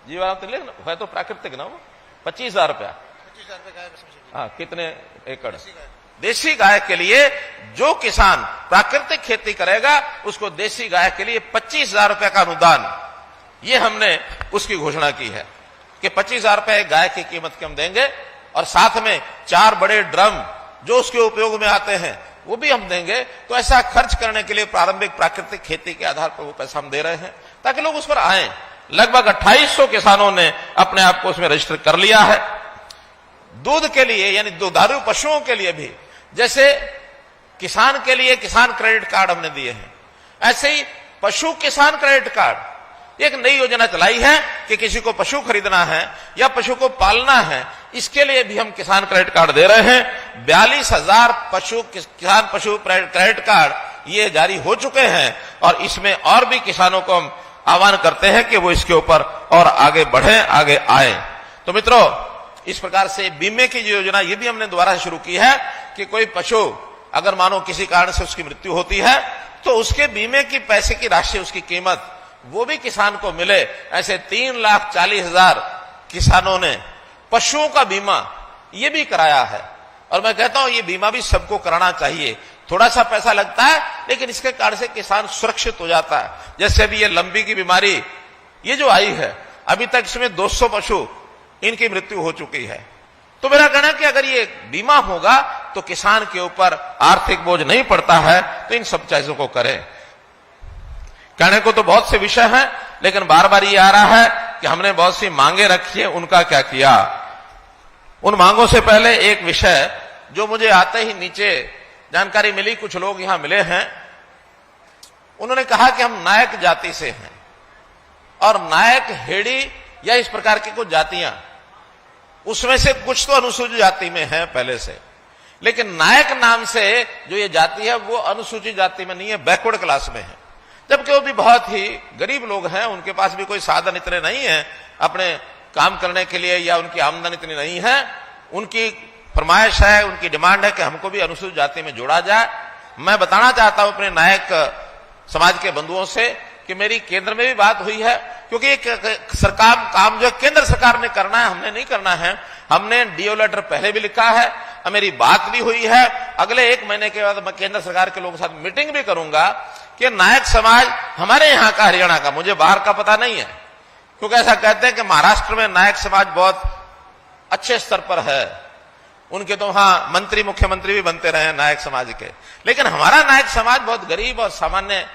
जीवामृत है तो प्राकृतिक ना, वो 25,000 रुपया। हाँ, कितने एकड़? देसी गाय के लिए जो किसान प्राकृतिक खेती करेगा, उसको देसी गाय के लिए 25,000 रुपया का अनुदान, ये हमने उसकी घोषणा की है कि 25,000 रुपये गाय की कीमत के हम देंगे, और साथ में 4 बड़े ड्रम जो उसके उपयोग में आते हैं वो भी हम देंगे। तो ऐसा खर्च करने के लिए प्रारंभिक प्राकृतिक खेती के आधार पर वो पैसा हम दे रहे हैं ताकि लोग उस पर आए। लगभग 2800 किसानों ने अपने आप को उसमें रजिस्टर कर लिया है। दूध के लिए, यानी दुधारू पशुओं के लिए भी, जैसे किसान के लिए किसान क्रेडिट कार्ड हमने दिए हैं, ऐसे ही पशु किसान क्रेडिट कार्ड एक नई योजना चलाई है कि किसी को पशु खरीदना है या पशु को पालना है, इसके लिए भी हम किसान क्रेडिट कार्ड दे रहे हैं। 42,000 किसान पशु क्रेडिट कार्ड ये जारी हो चुके हैं, और इसमें और भी किसानों को हम आह्वान करते हैं कि वो इसके ऊपर और आगे बढ़े, आगे आए। तो मित्रों, इस प्रकार से बीमे की जो योजना ये भी हमने दोबारा शुरू की है कि कोई पशु अगर मानो किसी कारण से उसकी मृत्यु होती है, तो उसके बीमे की पैसे की राशि, उसकी कीमत वो भी किसान को मिले। ऐसे 3,40,000 किसानों ने पशुओं का बीमा ये भी कराया है, और मैं कहता हूं ये बीमा भी सबको कराना चाहिए। थोड़ा सा पैसा लगता है, लेकिन इसके कारण से किसान सुरक्षित हो जाता है। जैसे अभी ये लंपी की बीमारी ये जो आई है, अभी तक इसमें 200 पशु इनकी मृत्यु हो चुकी है। तो मेरा कहना है कि अगर ये बीमा होगा तो किसान के ऊपर आर्थिक बोझ नहीं पड़ता है, तो इन सब चीजों को करें। कहने को तो बहुत से विषय हैं, लेकिन बार बार ये आ रहा है कि हमने बहुत सी मांगे रखी है, उनका क्या किया। उन मांगों से पहले एक विषय जो मुझे आते ही नीचे जानकारी मिली, कुछ लोग यहां मिले हैं, उन्होंने कहा कि हम नायक जाति से हैं, और नायक, हेड़ी या इस प्रकार की कुछ जातियां, उसमें से कुछ तो अनुसूचित जाति में है पहले से, लेकिन नायक नाम से जो ये जाति है वो अनुसूचित जाति में नहीं है, बैकवर्ड क्लास में है। जबकि वो भी बहुत ही गरीब लोग हैं, उनके पास भी कोई साधन इतने नहीं है अपने काम करने के लिए, या उनकी आमदनी इतनी नहीं है। उनकी फरमाइश है, उनकी डिमांड है कि हमको भी अनुसूचित जाति में जोड़ा जाए। मैं बताना चाहता हूं अपने नायक समाज के बंधुओं से कि मेरी केंद्र में भी बात हुई है, क्योंकि एक सरकार काम जो केंद्र सरकार ने करना है, हमने नहीं करना है। हमने डीओ लेटर पहले भी लिखा है, मेरी बात भी हुई है। अगले 1 महीने के बाद मैं केंद्र सरकार के लोगों के साथ मीटिंग भी करूंगा कि नायक समाज हमारे यहां का, हरियाणा का, मुझे बाहर का पता नहीं है, क्योंकि ऐसा कहते हैं कि महाराष्ट्र में नायक समाज बहुत अच्छे स्तर पर है, उनके तो वहां मंत्री मुख्यमंत्री भी बनते रहे नायक समाज के, लेकिन हमारा नायक समाज बहुत गरीब और सामान्य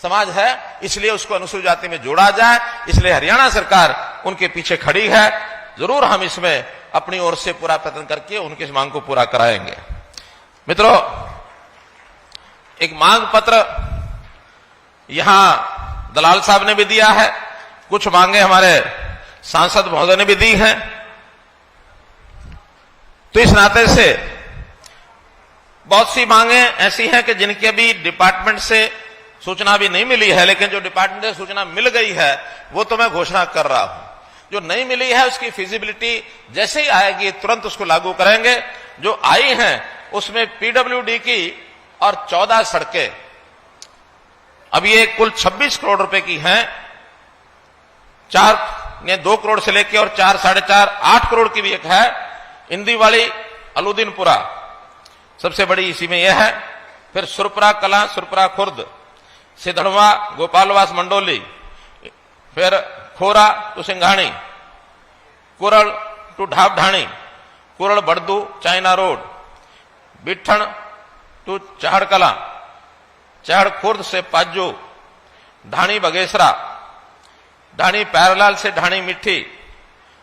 समाज है, इसलिए उसको अनुसूचित जाति में जोड़ा जाए। इसलिए हरियाणा सरकार उनके पीछे खड़ी है। जरूर हम इसमें अपनी ओर से पूरा प्रयत्न करके उनकी इस मांग को पूरा कराएंगे। मित्रों, एक मांग पत्र यहां दलाल साहब ने भी दिया है, कुछ मांगे हमारे सांसद महोदय ने भी दी हैं। तो इस नाते से बहुत सी मांगे ऐसी हैं कि जिनकी अभी डिपार्टमेंट से सूचना भी नहीं मिली है, लेकिन जो डिपार्टमेंट से सूचना मिल गई है वो तो मैं घोषणा कर रहा हूं। जो नहीं मिली है उसकी फिजिबिलिटी जैसे ही आएगी तुरंत उसको लागू करेंगे। जो आई हैं उसमें पीडब्ल्यूडी की और 14 सड़कें, अब ये कुल 26 करोड़ रुपए की हैं। 2 करोड़ से लेके और 4, 4.5, 8 करोड़ की भी एक है। इंदीवाली अलुद्दीनपुरा सबसे बड़ी इसी में यह है। फिर सुरपुरा कला, सुरपुरा खुर्द, सिधड़वा, गोपालवास मंडोली, फिर खोरा टू सिंघाणी, कुरल टू ढाब ढाणी, Kural बड़दू China road, Bithan to चहड़ कला, चहड़ खुर्द से पाजू, ढाणी बगेसरा, ढाणी पैरलाल से ढाणी मिट्टी,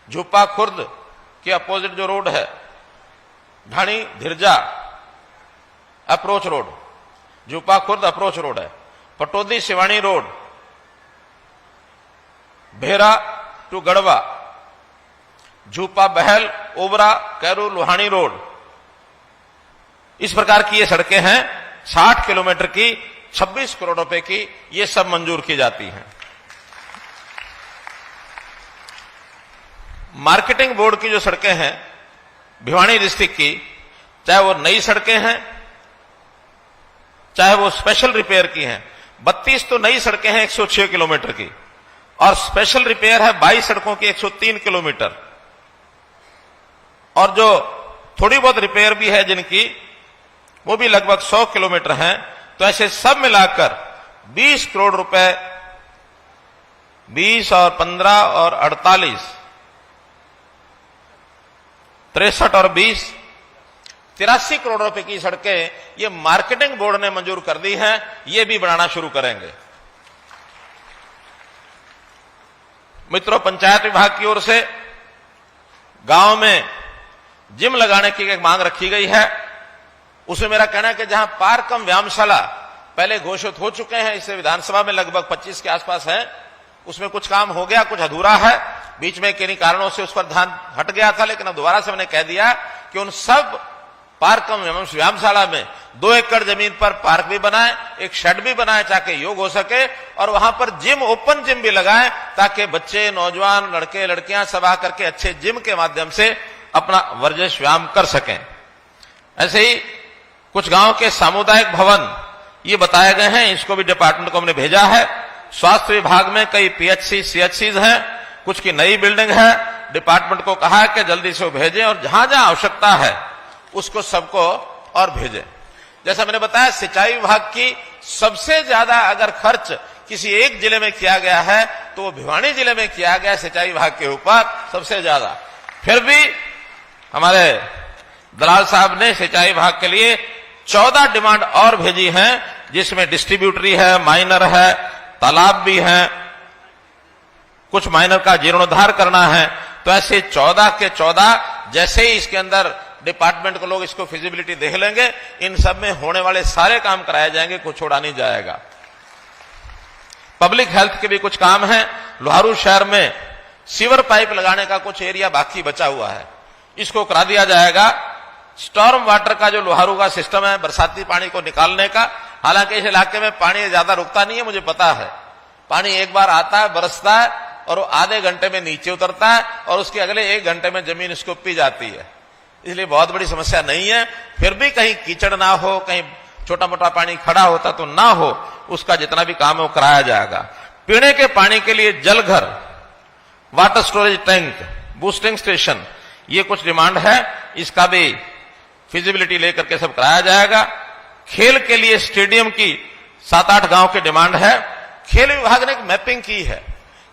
झुप्पा खुर्द के अपोजिट जो रोड है, Dhani Dhirja approach road, Jhupa Khurd approach road है, Pataudi Siwani road, Bhera to Garhwa, Jhupa Bahal Obra Kairu Lohani road. इस प्रकार की ये सड़कें हैं 60 किलोमीटर की, 26 करोड़ रुपए की, ये सब मंजूर की जाती हैं। मार्केटिंग बोर्ड की जो सड़कें हैं भिवानी डिस्ट्रिक्ट की, चाहे वो नई सड़कें हैं चाहे वो स्पेशल रिपेयर की हैं, 32 तो नई सड़कें हैं 106 किलोमीटर की, और स्पेशल रिपेयर है 22 सड़कों की 103 किलोमीटर, और जो थोड़ी बहुत रिपेयर भी है जिनकी, वो भी लगभग 100 किलोमीटर हैं। तो ऐसे सब मिलाकर 20 करोड़ रुपए, 20 और 15 और 48, 63 और 20, 83 करोड़ रुपए की सड़कें ये मार्केटिंग बोर्ड ने मंजूर कर दी हैं। ये भी बनाना शुरू करेंगे। मित्रों, पंचायत विभाग की ओर से गांव में जिम लगाने की एक मांग रखी गई है। उसमें मेरा कहना है कि जहां पार्क कम व्यायामशाला पहले घोषित हो चुके हैं, इससे विधानसभा में लगभग 25 के आसपास है, उसमें कुछ काम हो गया, कुछ अधूरा है, बीच में किन्हीं कारणों से उस पर ध्यान हट गया था, लेकिन अब दोबारा से मैंने कह दिया कि उन सब पार्क कम व्यायामशाला में 2 एकड़ जमीन पर पार्क भी बनाएं, एक शेड भी बनाएं ताकि योग हो सके, और वहां पर जिम, ओपन जिम भी लगाएं ताकि बच्चे, नौजवान, लड़के लड़कियां सब आकर के अच्छे जिम के माध्यम से अपना वर्जिश व्यायाम कर सकें। ऐसे ही कुछ गांव के सामुदायिक भवन ये बताए गए हैं, इसको भी डिपार्टमेंट को हमने भेजा है। स्वास्थ्य विभाग में कई पीएचसी, सीएचसीज हैं, कुछ की नई बिल्डिंग है। डिपार्टमेंट को कहा है कि जल्दी से वो भेजें, और जहां जहां आवश्यकता है उसको सबको और भेजें। जैसा मैंने बताया, सिंचाई विभाग की सबसे ज्यादा अगर खर्च किसी एक जिले में किया गया है तो वो भिवानी जिले में किया गया, सिंचाई विभाग के ऊपर सबसे ज्यादा। फिर भी हमारे दलाल साहब ने सिंचाई विभाग के लिए 14 डिमांड और भेजी हैं, जिसमें डिस्ट्रीब्यूटरी है, माइनर है, तालाब भी है, कुछ माइनर का जीर्णोद्धार करना है। तो ऐसे 14 के 14, जैसे ही इसके अंदर डिपार्टमेंट को लोग इसको फिजिबिलिटी देख लेंगे, इन सब में होने वाले सारे काम कराए जाएंगे, कुछ छोड़ा नहीं जाएगा। पब्लिक हेल्थ के भी कुछ काम है। लोहारू शहर में सीवर पाइप लगाने का कुछ एरिया बाकी बचा हुआ है, इसको करा दिया जाएगा। स्टॉर्म वाटर का जो लोहारू का सिस्टम है, बरसाती पानी को निकालने का, हालांकि इस इलाके में पानी ज्यादा रुकता नहीं है, मुझे पता है। पानी एक बार आता है, बरसता है, और वो आधे घंटे में नीचे उतरता है, और उसके अगले 1 घंटे में जमीन इसको पी जाती है, इसलिए बहुत बड़ी समस्या नहीं है। फिर भी कहीं कीचड़ ना हो, कहीं छोटा मोटा पानी खड़ा होता तो ना हो, उसका जितना भी काम है वो कराया जाएगा। पीने के पानी के लिए जलघर, water storage tank, boosting station, ये कुछ डिमांड है, इसका भी फिजिबिलिटी लेकर के सब कराया जाएगा। खेल के लिए स्टेडियम की 7-8 गांव की डिमांड है। खेल विभाग ने एक मैपिंग की है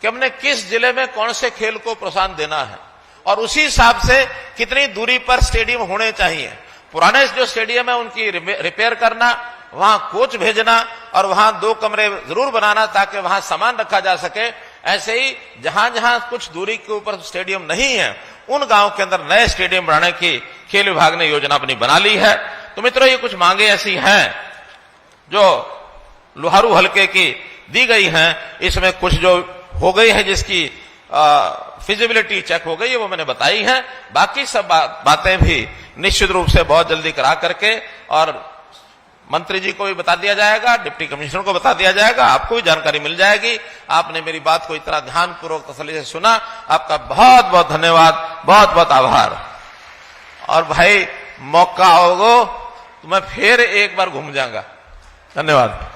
कि हमने किस जिले में कौन से खेल को प्रोत्साहन देना है, और उसी हिसाब से कितनी दूरी पर स्टेडियम होने चाहिए। पुराने जो स्टेडियम है उनकी रिपेयर करना, वहां कोच भेजना, और वहां 2 कमरे जरूर बनाना ताकि वहां सामान रखा जा सके। ऐसे ही जहां जहां कुछ दूरी के ऊपर स्टेडियम नहीं है, उन गांव के अंदर नए स्टेडियम बनाने की खेल विभाग ने योजना अपनी बना ली है। तो मित्रों, ये कुछ मांगे ऐसी हैं जो लोहारू हलके की दी गई हैं। इसमें कुछ जो हो गई है, जिसकी फिजिबिलिटी चेक हो गई है, वो मैंने बताई है। बाकी सब बातें भी निश्चित रूप से बहुत जल्दी करा करके, और मंत्री जी को भी बता दिया जाएगा, डिप्टी कमिश्नर को बता दिया जाएगा, आपको भी जानकारी मिल जाएगी। आपने मेरी बात को इतना ध्यानपूर्वक तसल्ली से सुना, आपका बहुत बहुत धन्यवाद, बहुत बहुत आभार। और भाई, मौका होगा तो मैं फिर एक बार घूम जाऊंगा। धन्यवाद।